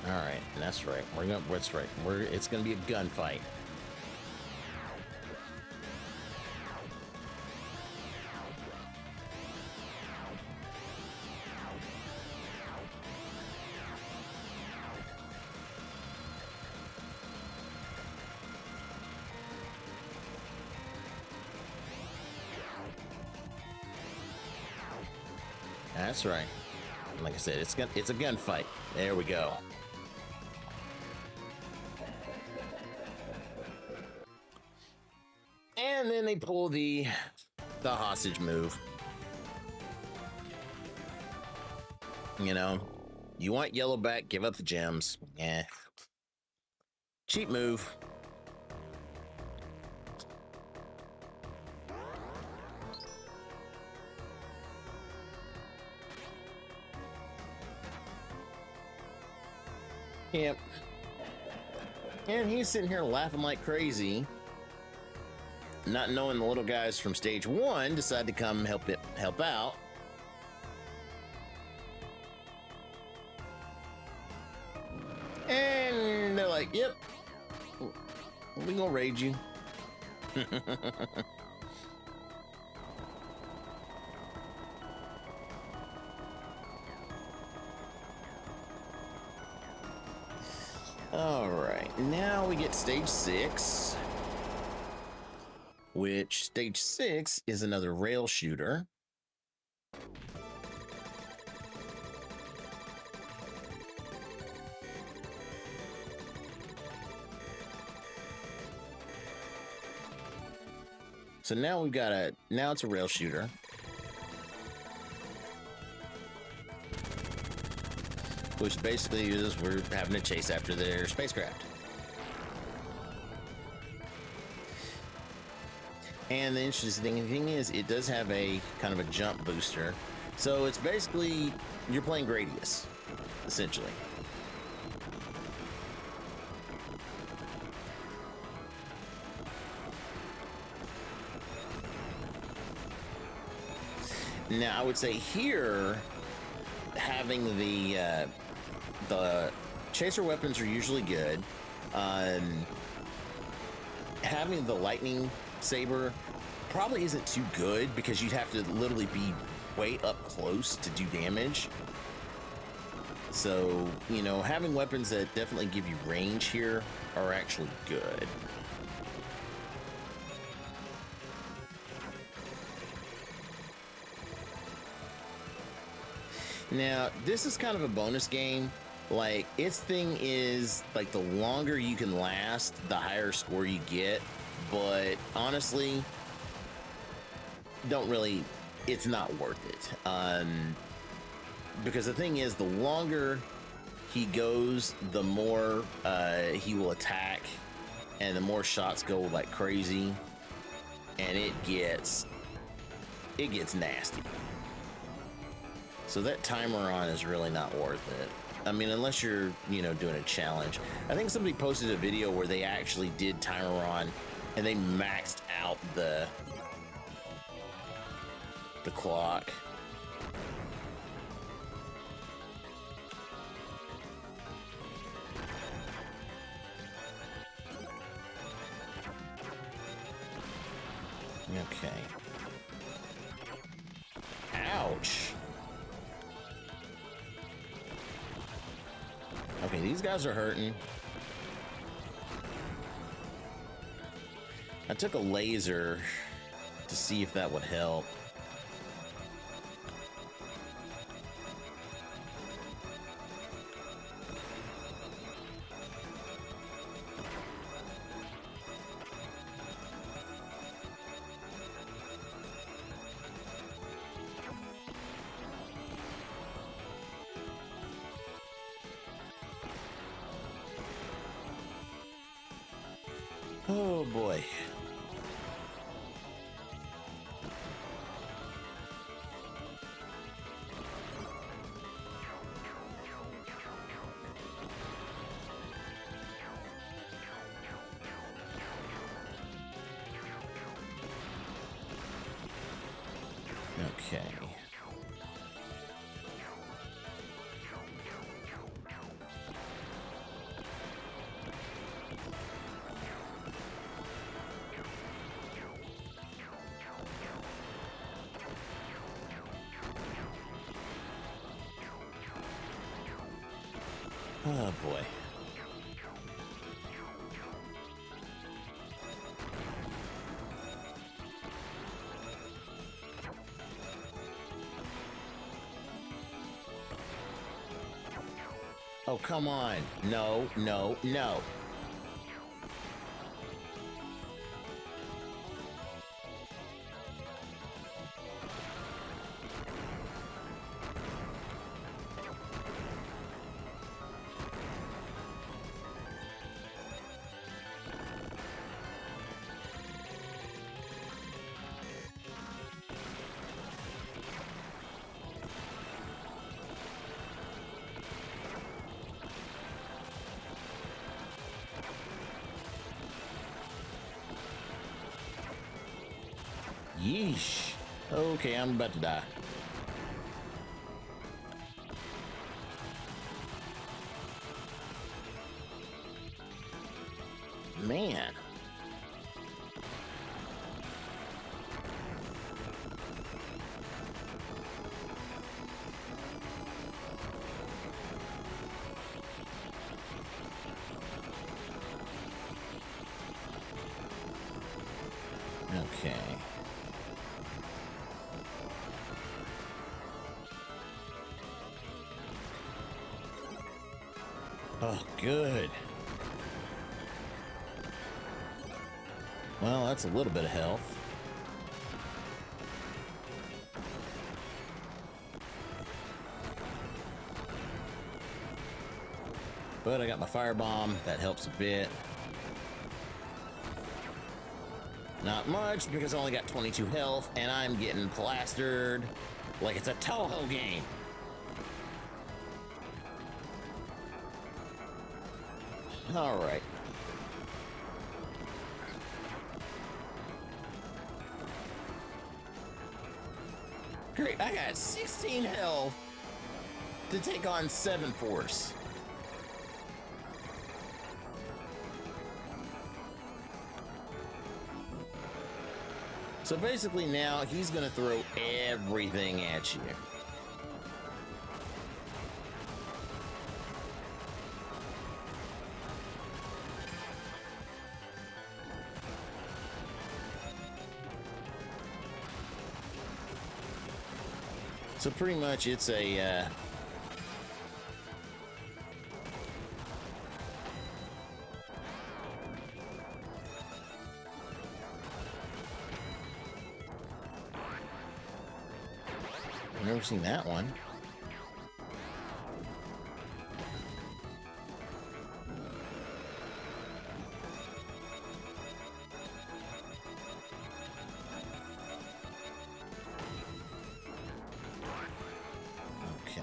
All right, that's right. That's right. It's gonna be a gunfight. That's right. Like I said, it's a gunfight. There we go. And then they pull the hostage move. You know, you want Yellowback, give up the gems. Eh. Cheap move. Yep. And he's sitting here laughing like crazy, not knowing the little guys from stage 1 decide to come help out. And they're like, yep, we gonna raid you. All right, now we get stage 6, which stage 6 is another rail shooter. So now we've got now it's a rail shooter. Which basically is we're having to chase after their spacecraft. And the interesting thing is it does have a kind of a jump booster. So it's basically, you're playing Gradius, essentially. Now I would say here, having the chaser weapons are usually good. having the lightning saber probably isn't too good because you'd have to literally be way up close to do damage. So, you know, having weapons that definitely give you range here are actually good. Now, this is kind of a bonus game. Like, its thing is, like, the longer you can last, the higher score you get. But honestly, it's not worth it. Because the thing is, the longer he goes, the more he will attack, and the more shots go like crazy, and it gets nasty. So that timer on is really not worth it. I mean, unless you're, you know, doing a challenge. I think somebody posted a video where they actually did timer on, and they maxed out the clock. Okay. Ouch. Okay, these guys are hurting. I took a laser to see if that would help. Oh boy. Okay. Oh boy. Oh, come on. No, no, no. Yeesh. Okay, I'm about to die. Man. Okay. Oh, good. Well, that's a little bit of health. But I got my firebomb. That helps a bit. Not much, because I only got 22 health, and I'm getting plastered like it's a Toho game. All right. Great, I got 16 health to take on 7 force. So basically now he's gonna throw everything at you. So pretty much it's a I've never seen that one. Okay.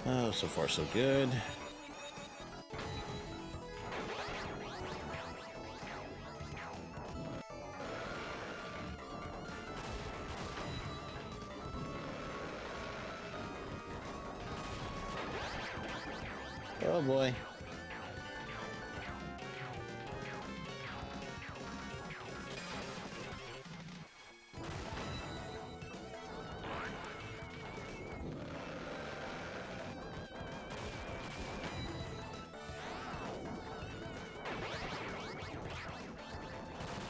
Oh, so far so good. Oh boy.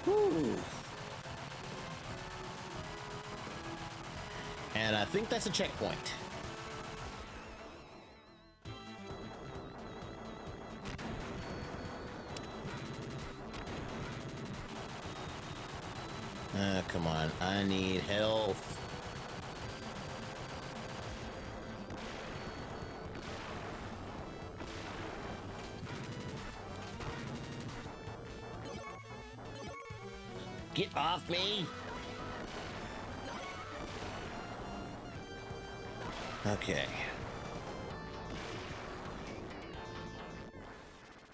Whew. And I think that's a checkpoint. Come on, I need health. Get off me! Okay.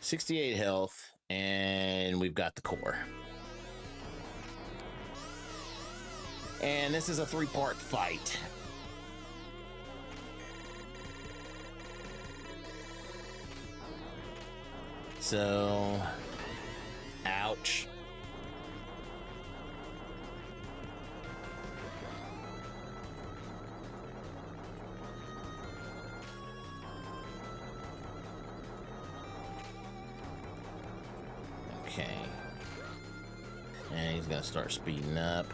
68 health, and we've got the core. And this is a 3-part fight. So, ouch. Okay. And he's gonna start speeding up.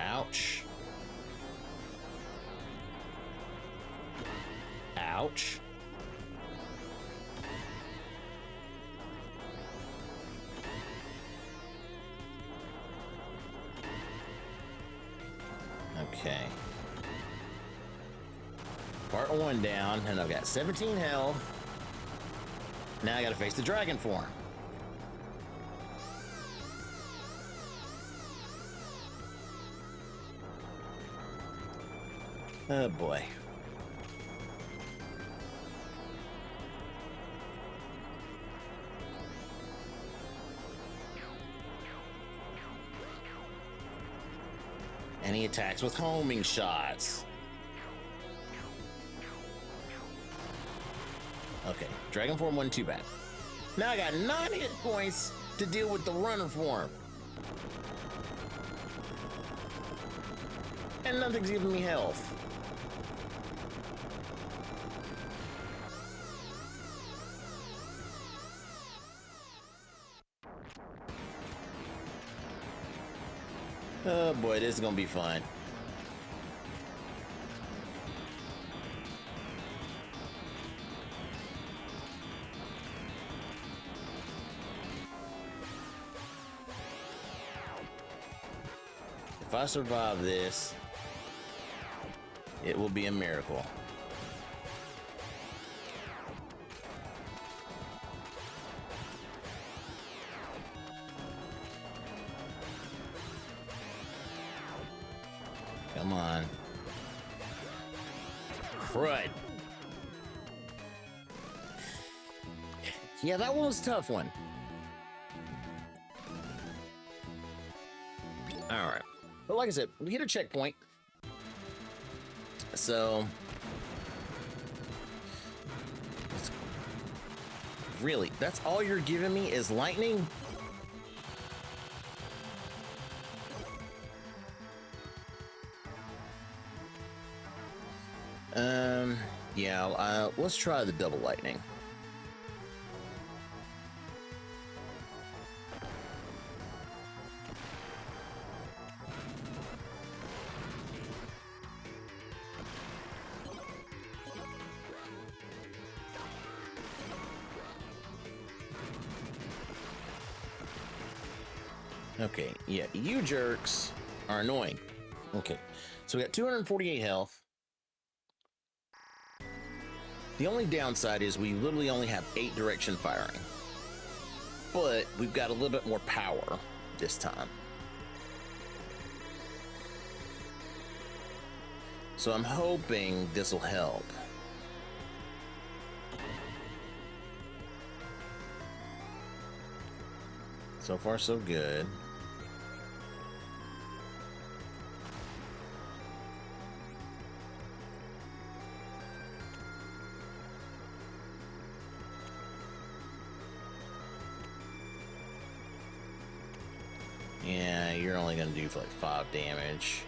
Ouch. Ouch. Okay. Part 1 down, and I've got 17 health. Now I gotta face the dragon form. Oh boy. And he attacks with homing shots. Okay, dragon form wasn't too bad. Now I got 9 hit points to deal with the runner form. And nothing's giving me health. Oh boy, this is gonna be fun. If I survive this, it will be a miracle. Come on. Crud. Yeah, that one was a tough one. All right. But like I said, we hit a checkpoint. so really, that's all you're giving me is lightning? Yeah, let's try the double lightning. Okay, yeah, you jerks are annoying. Okay, so we got 248 health. The only downside is we literally only have 8 direction firing, but we've got a little bit more power this time. So I'm hoping this will help. So far, so good. Yeah, you're only gonna do for like 5 damage.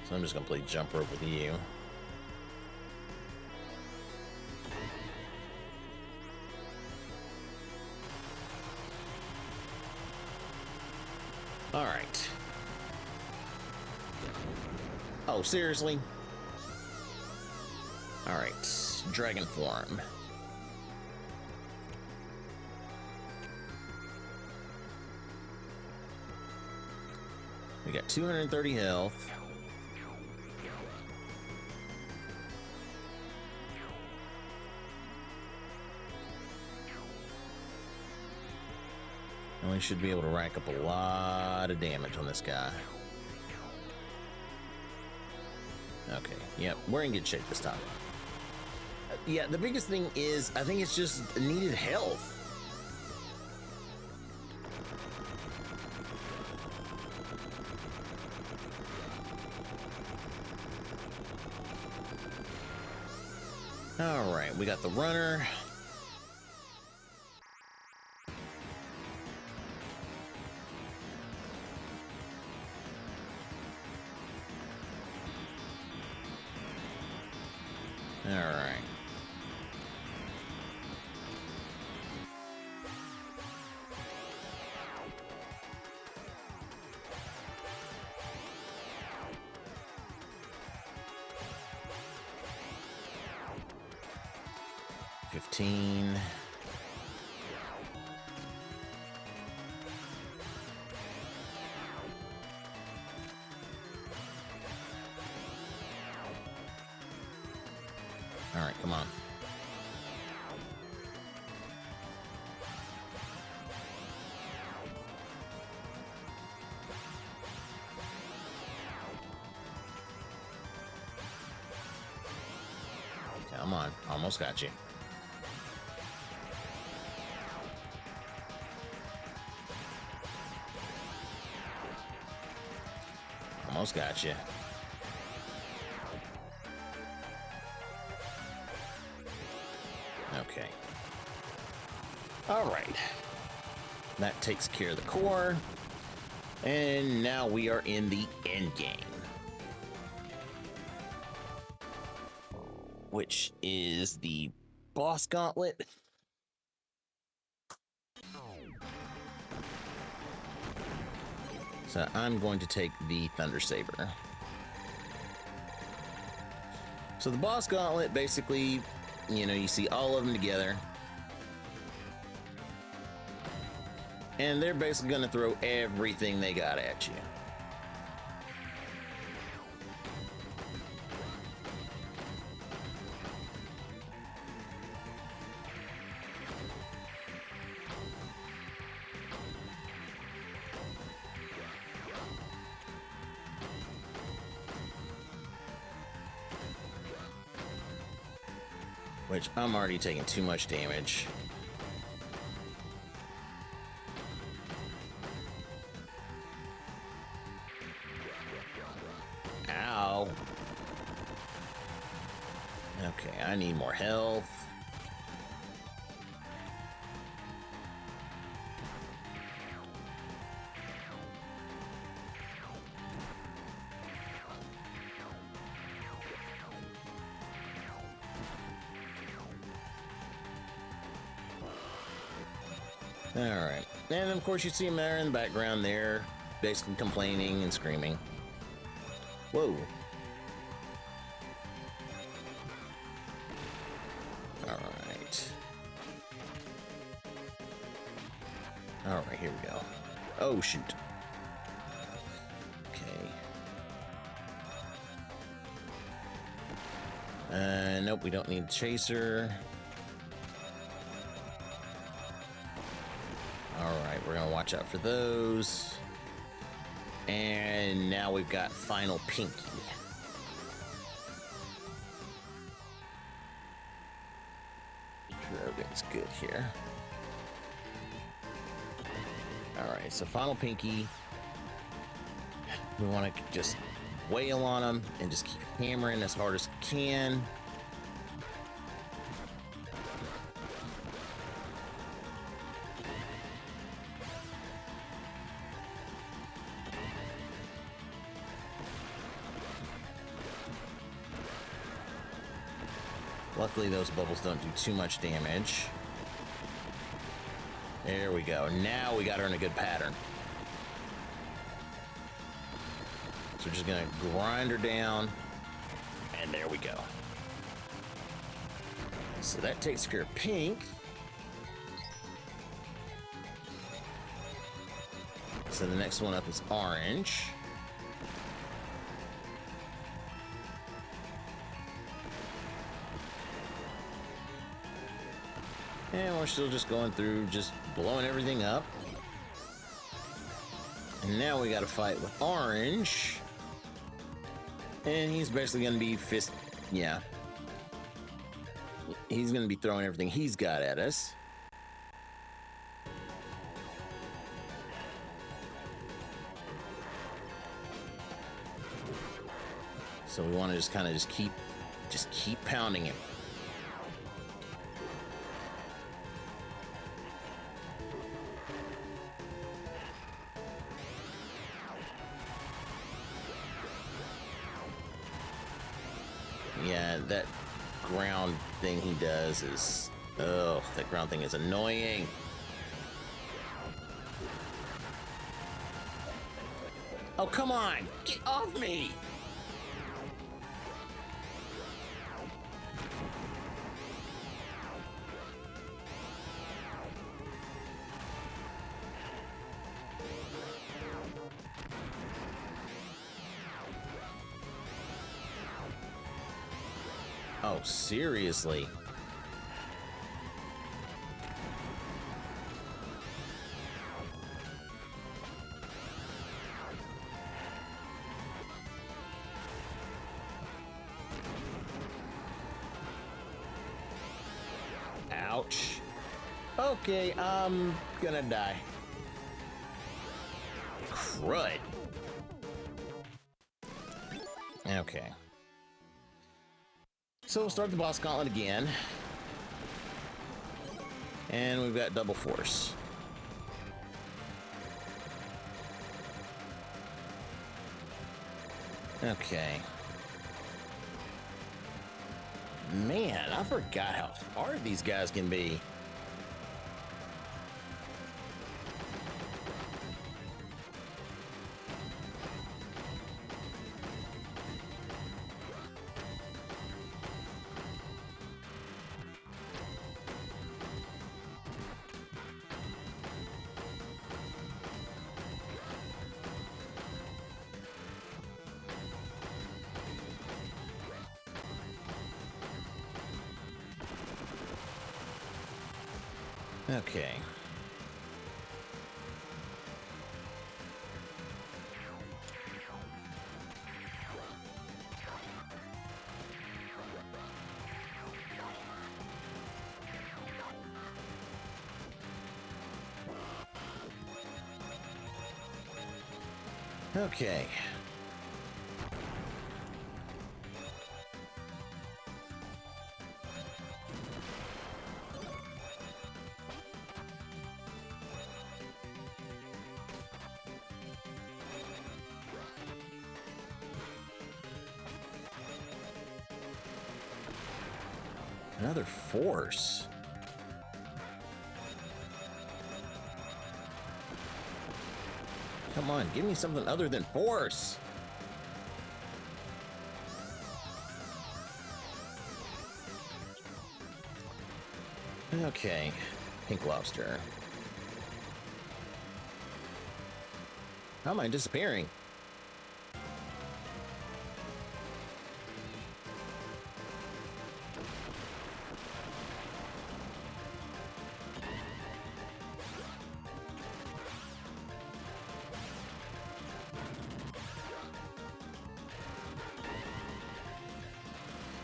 So I'm just gonna play jump rope with you. All right. Oh, seriously? All right, dragon form. We got 230 health. And we should be able to rack up a lot of damage on this guy. Okay, yep, we're in good shape this time. Yeah, the biggest thing is, I think it's just needed health. All right, we got the runner. All right. $15. All right, come on. Come on, almost got you. Almost got you. Okay. All right. That takes care of the core. And now we are in the end game, which is the boss gauntlet. So I'm going to take the Thunder Saber. So the boss gauntlet, basically, you see all of them together. And they're basically going to throw everything they got at you. Which I'm already taking too much damage. Okay, I need more health. Alright. And of course you see him there in the background there, basically complaining and screaming. Whoa. Alright. Alright, here we go. Oh, shoot. Okay. Nope, we don't need a chaser. Alright, we're gonna watch out for those. And now we've got Final Pinky. Sure everything's good here. Alright, so Final Pinky. We want to just wail on him and just keep hammering as hard as we can. Luckily, those bubbles don't do too much damage. There we go. Now we got her in a good pattern. So we're just gonna grind her down. And there we go. So that takes care of Pink. So the next one up is Orange. And we're still just going through, just blowing everything up. And now we got to fight with Orange. And he's basically going to be yeah. He's going to be throwing everything he's got at us. So we want to just kind of just keep pounding him. Yeah, that ground thing he does is... Oh, that ground thing is annoying. Oh, come on! Get off me! Oh, seriously? Ouch. Okay, I'm gonna die. Crud. Okay. So we'll start the boss gauntlet again. And we've got double force. Okay. Man, I forgot how hard these guys can be. Okay. Okay. Another force. Come on, give me something other than force. Okay, pink lobster. How am I disappearing?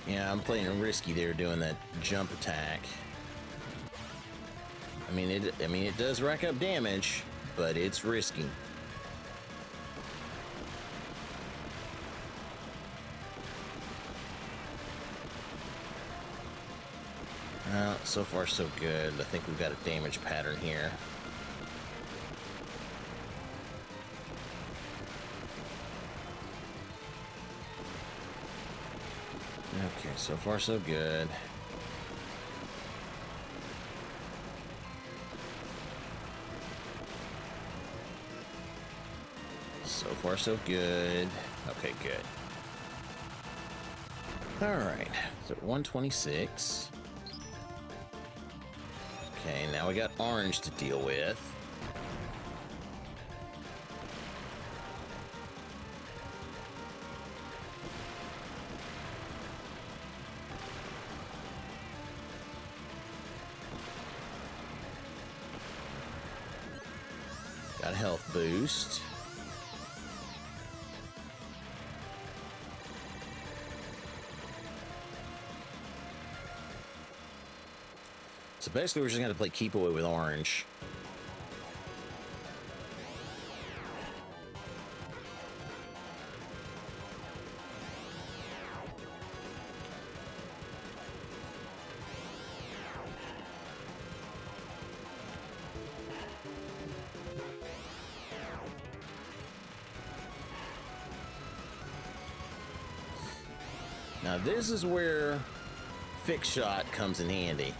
Yeah, I'm playing risky there doing that jump attack. I mean it does rack up damage, but it's risky. So far so good. I think we've got a damage pattern here. Okay, so far so good. So far so good. Okay, good. All right, so 126. Okay, now we got orange to deal with. Got a health boost. So basically, we're just going to play keep away with orange. Now, this is where fixed shot comes in handy.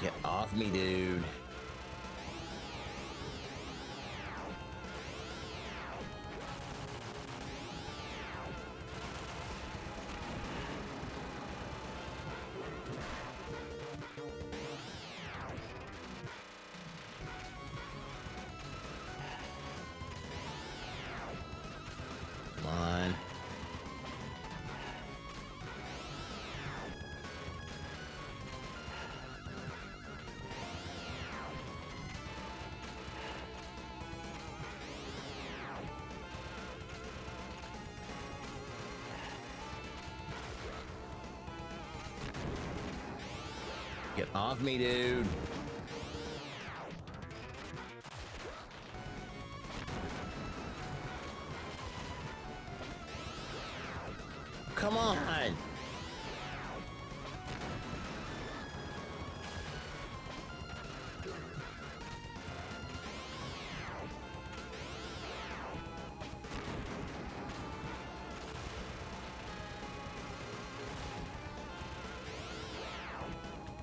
Get off me, dude. Come on. Get off me, dude. Come on.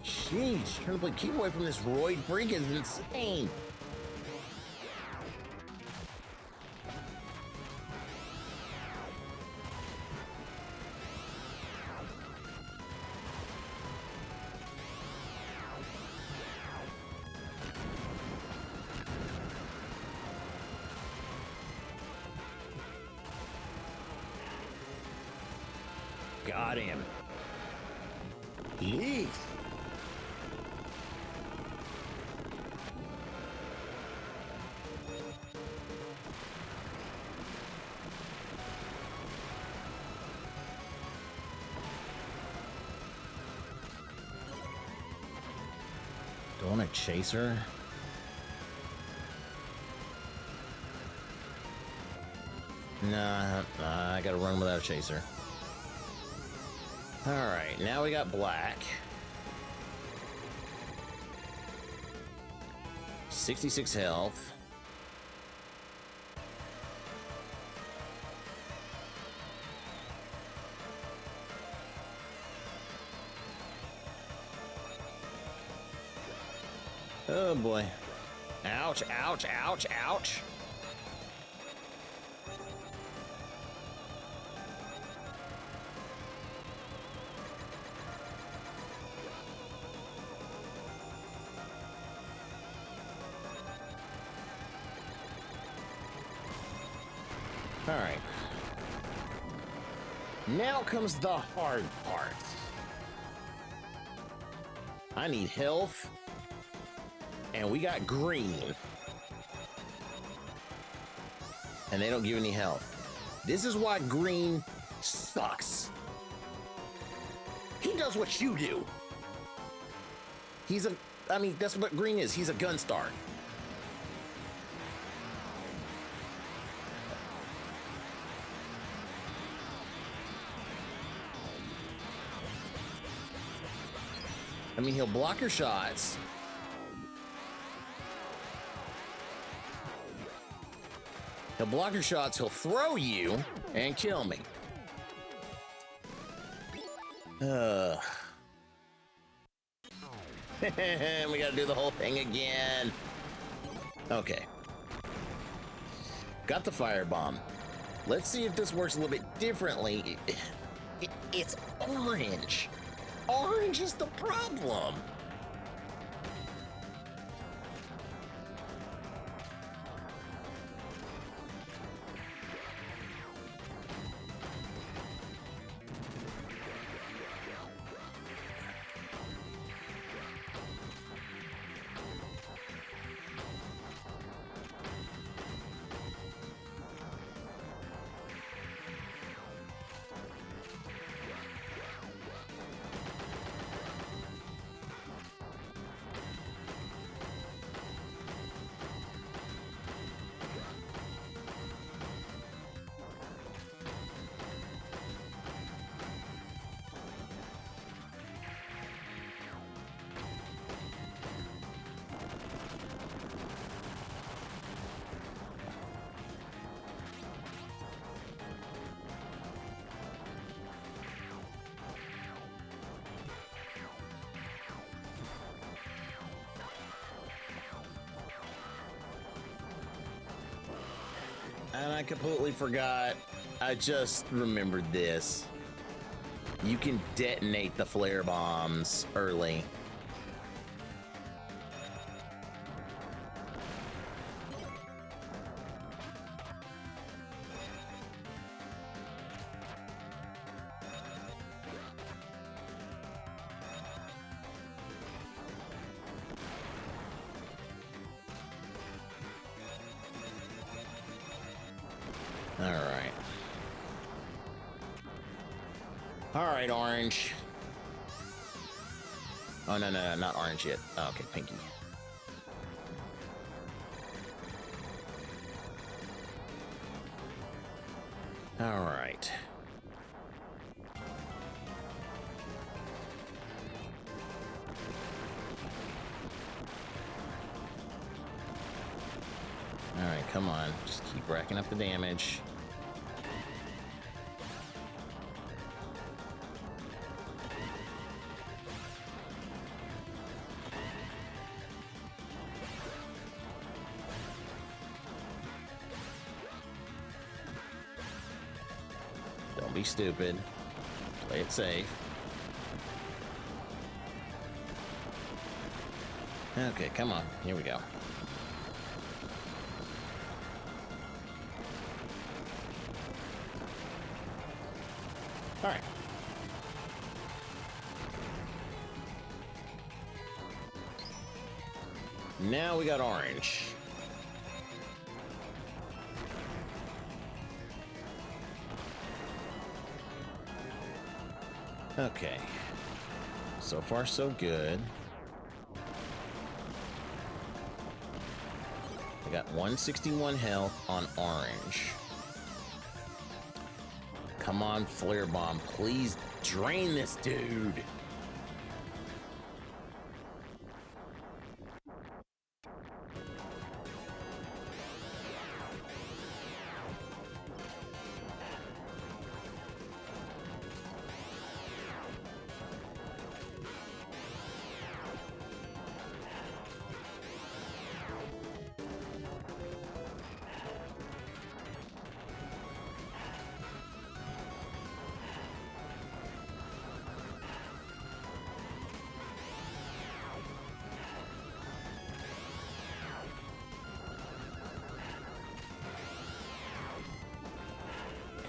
Jeez, trying to play keep away from this roid freak is insane. Got him. Yeesh. Do I want to chase her? Nah, I gotta run without a chaser. Alright, now we got black. 66 health. Oh boy. Ouch, ouch, ouch, ouch. All right. Now comes the hard part. I need health, and we got green. And they don't give any health. This is why green sucks. He does what you do. I mean, that's what green is. He's a Gunstar. I mean, he'll block your shots. He'll block your shots, he'll throw you, and kill me. We gotta do the whole thing again. Okay. Got the firebomb. Let's see if this works a little bit differently. It's orange. Orange is the problem. And I completely forgot. I just remembered this. You can detonate the flare bombs early. All right, orange. Oh, no, not orange yet. Oh, okay, pinky. All right. All right, come on. Just keep racking up the damage. Don't be stupid. Play it safe. Okay, come on. Here we go. All right. Now we got orange. Okay. So far, so good. I got 161 health on orange. Come on, Flare Bomb. Please drain this dude.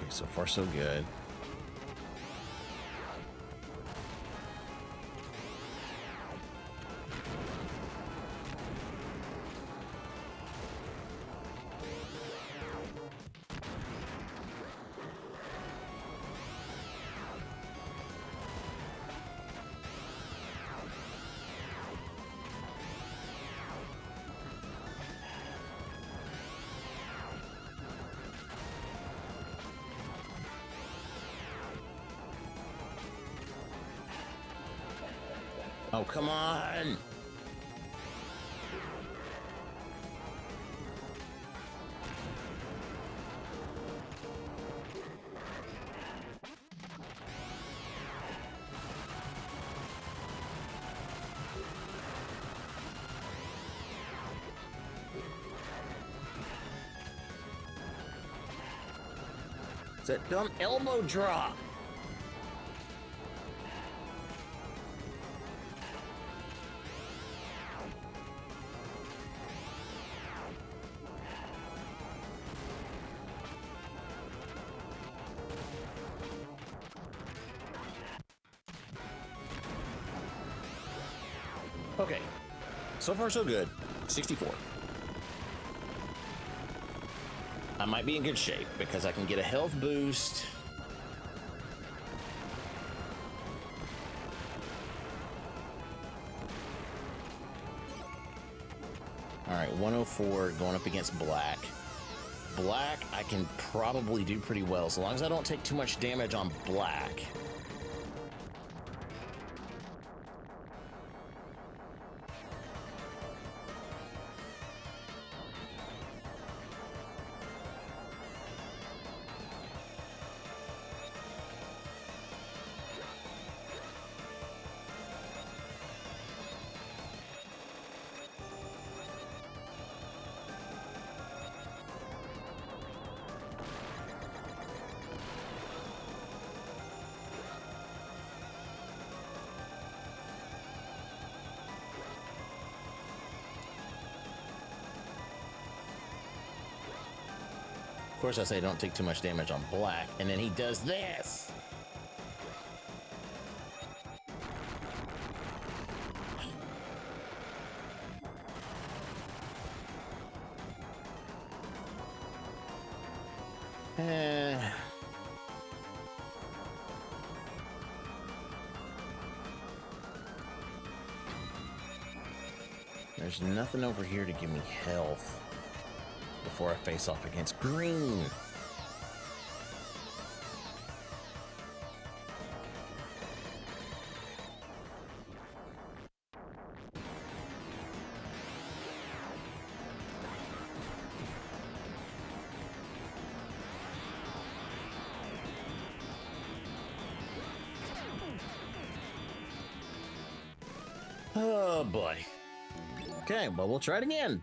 So far, so good. Oh, come on! It's that dumb elbow drop! Okay, so far so good. 64. I might be in good shape because I can get a health boost. All right, 104 going up against black. Black, I can probably do pretty well as long as I don't take too much damage on black. Of course, I say don't take too much damage on black, and then he does this. There's nothing over here to give me health before I face off against green. Oh boy. Okay, well, we'll try it again.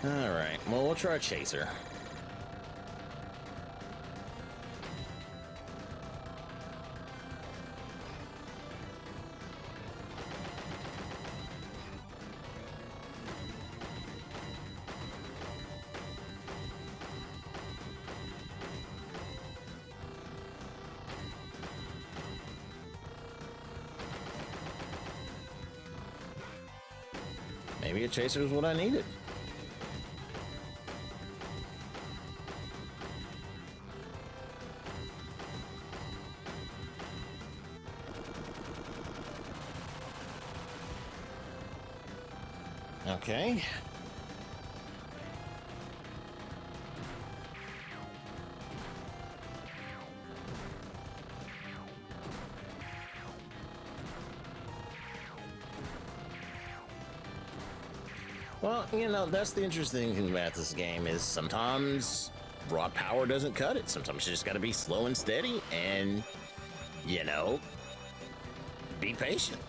All right, well, we'll try a chaser. Maybe a chaser is what I needed. Okay. Well, you know, that's the interesting thing about this game is sometimes raw power doesn't cut it. Sometimes you just got to be slow and steady and, you know, be patient.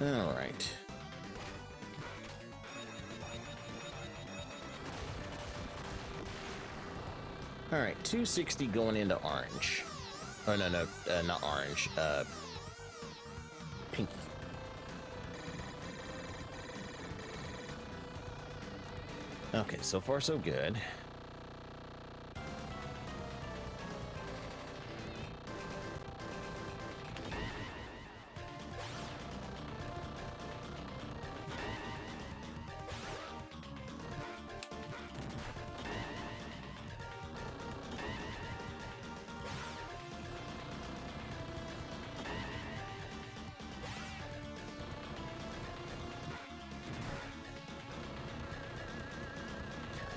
All right. All right, 260 going into orange. Oh, no, not orange. Pinky. Okay, so far so good.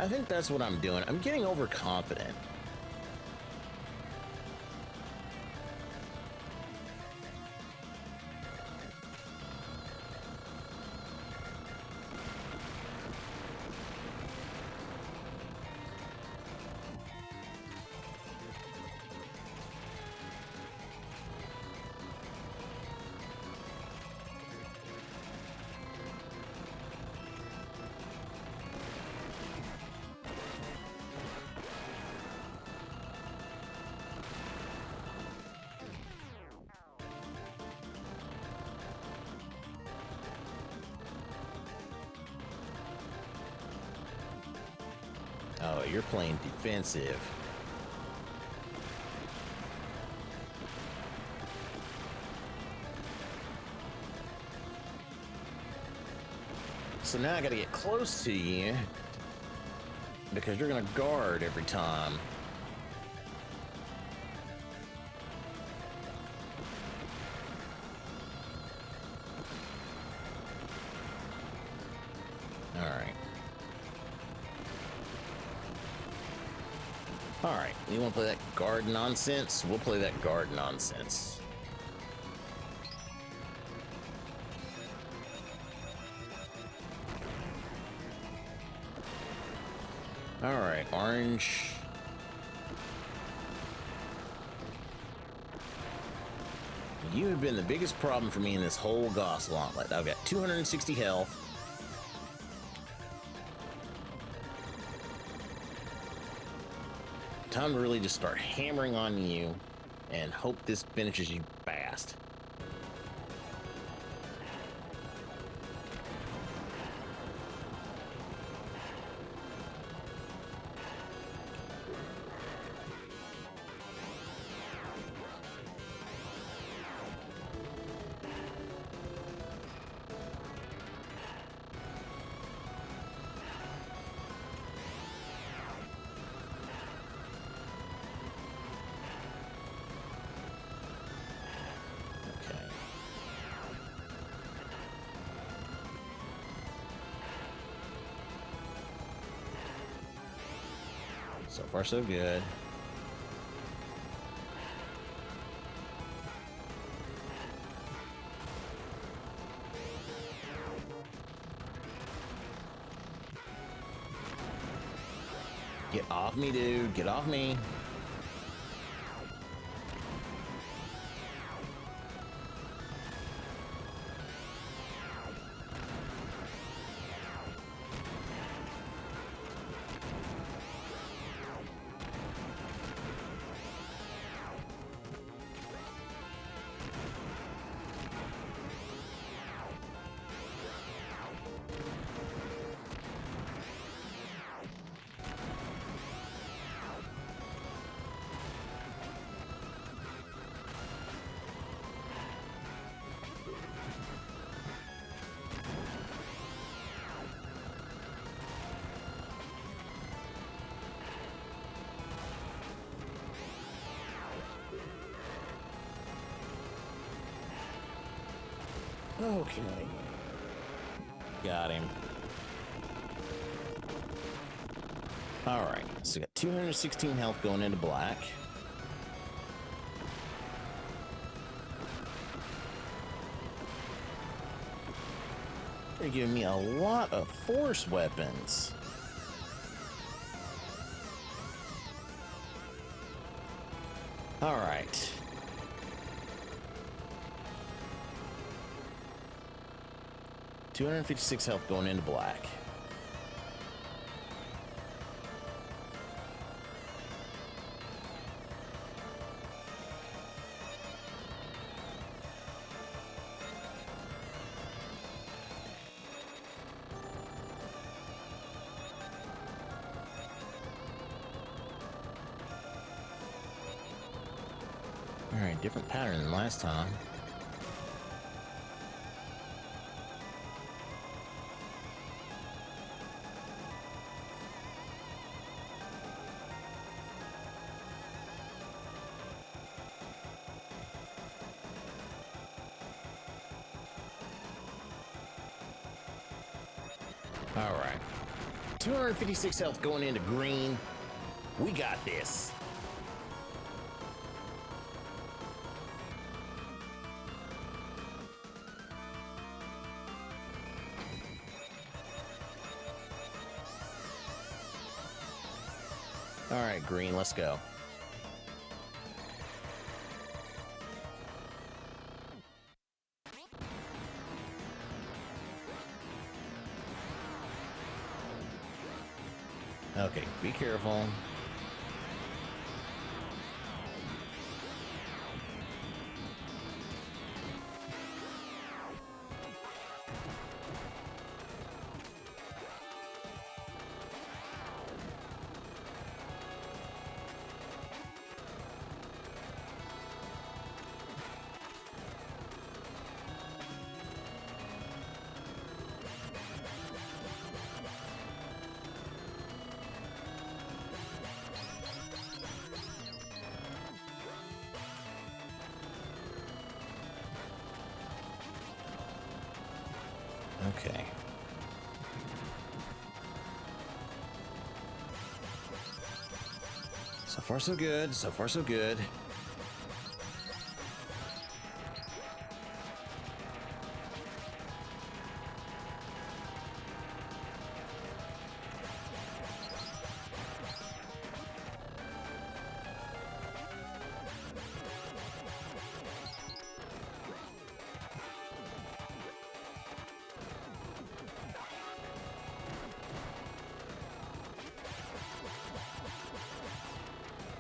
I think that's what I'm doing. I'm getting overconfident. Oh, you're playing defensive. So now I gotta get close to you because you're gonna guard every time. All right. All right, you want to play that guard nonsense? We'll play that guard nonsense. All right, orange. You have been the biggest problem for me in this whole Goss Gauntlet. I've got 260 health. Time to really just start hammering on you and hope this finishes you fast. So far, so good. Get off me, dude. Get off me. Okay. Got him. Alright, so we got 216 health going into black. They're giving me a lot of force weapons. Alright. $256 health going into black. Alright, different pattern than last time. Alright. 256 health going into green. We got this. All right, green, let's go. Okay, be careful. Okay. So far, so good. So far, so good.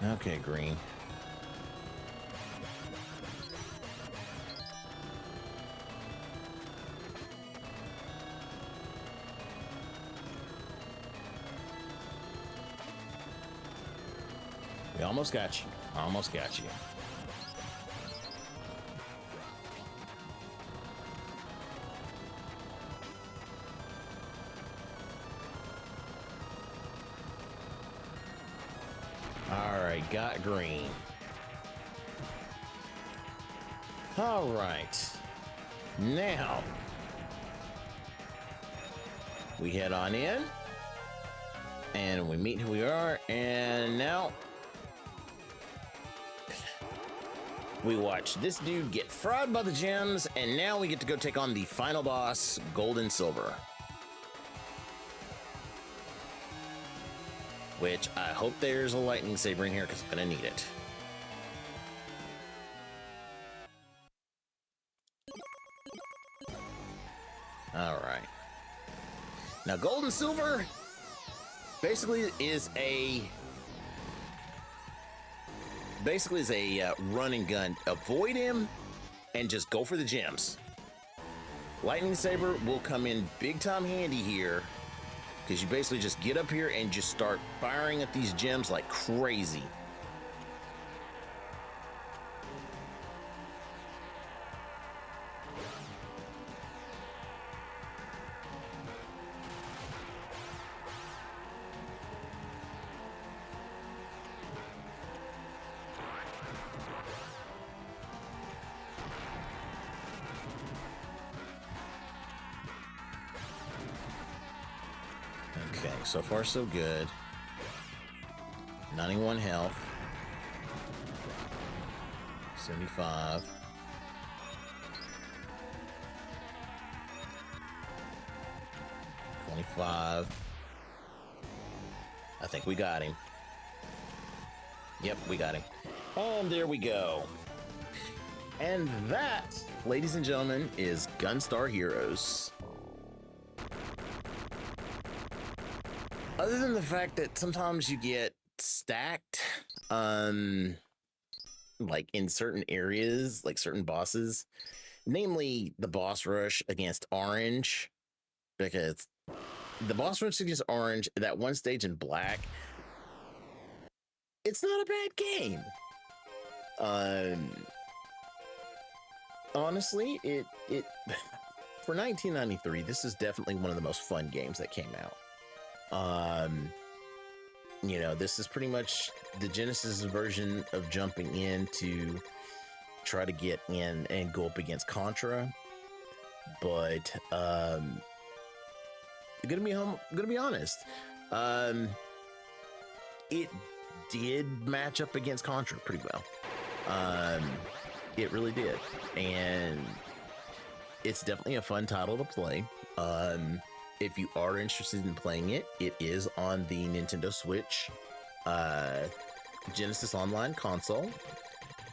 Okay, green. We almost got you. Almost got you. All right, got green. All right. Now, we head on in, and we meet who we are, and now we watch this dude get fried by the gems, and now we get to go take on the final boss, Gold and Silver. Which I hope there's a lightning saber in here because I'm going to need it. Alright. Now, Gold and Silver basically is a run and gun. Avoid him and just go for the gems. Lightning saber will come in big time handy here, because you basically just get up here and just start firing at these gems like crazy. So far, so good. 91 health. 75. $25. I think we got him. Yep, we got him. And there we go. And that, ladies and gentlemen, is Gunstar Heroes. Other than the fact that sometimes you get stacked, like in certain areas, like certain bosses, namely the boss rush against Orange, because the boss rush against Orange, that one stage in Black, it's not a bad game. Honestly, it for 1993, this is definitely one of the most fun games that came out. You know, this is pretty much the Genesis version of jumping in to try to get in and go up against Contra. But gonna be honest, it did match up against Contra pretty well. It really did, and it's definitely a fun title to play. If you are interested in playing it, it is on the Nintendo Switch Genesis Online console.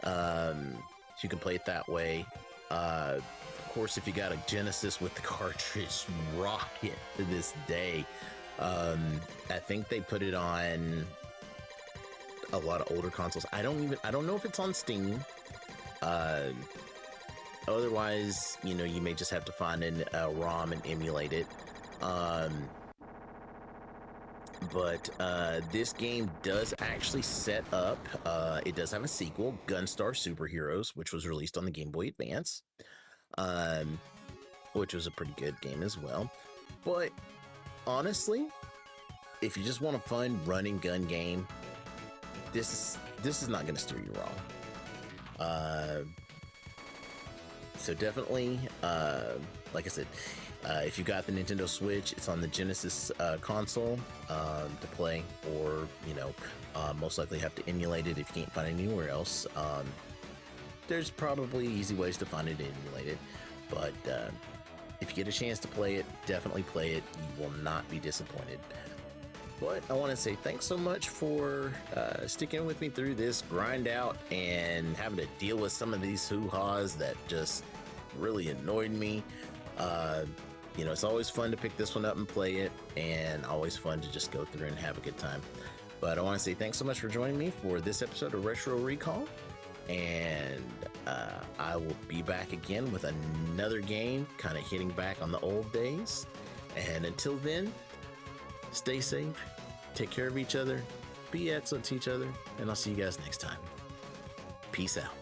So you can play it that way. Of course, if you got a Genesis with the cartridge, rock it to this day. I think they put it on a lot of older consoles. I don't know if it's on Steam. Otherwise, you know, you may just have to find a ROM and emulate it. But this game does actually set up, it does have a sequel, Gunstar Super Heroes, which was released on the Game Boy Advance, which was a pretty good game as well. But honestly, if you just want a fun running gun game, this is not going to steer you wrong. So definitely, like I said, if you've got the Nintendo Switch, it's on the Genesis console to play, or, you know, most likely have to emulate it if you can't find it anywhere else. There's probably easy ways to find it and emulate it, but if you get a chance to play it, definitely play it. You will not be disappointed. But I want to say thanks so much for sticking with me through this grind out and having to deal with some of these hoo-has that just really annoyed me. You know, it's always fun to pick this one up and play it, and always fun to just go through and have a good time. But I want to say thanks so much for joining me for this episode of Retro Recall, and I will be back again with another game, kind of hitting back on the old days. And until then, stay safe, take care of each other, be excellent to each other, and I'll see you guys next time. Peace out.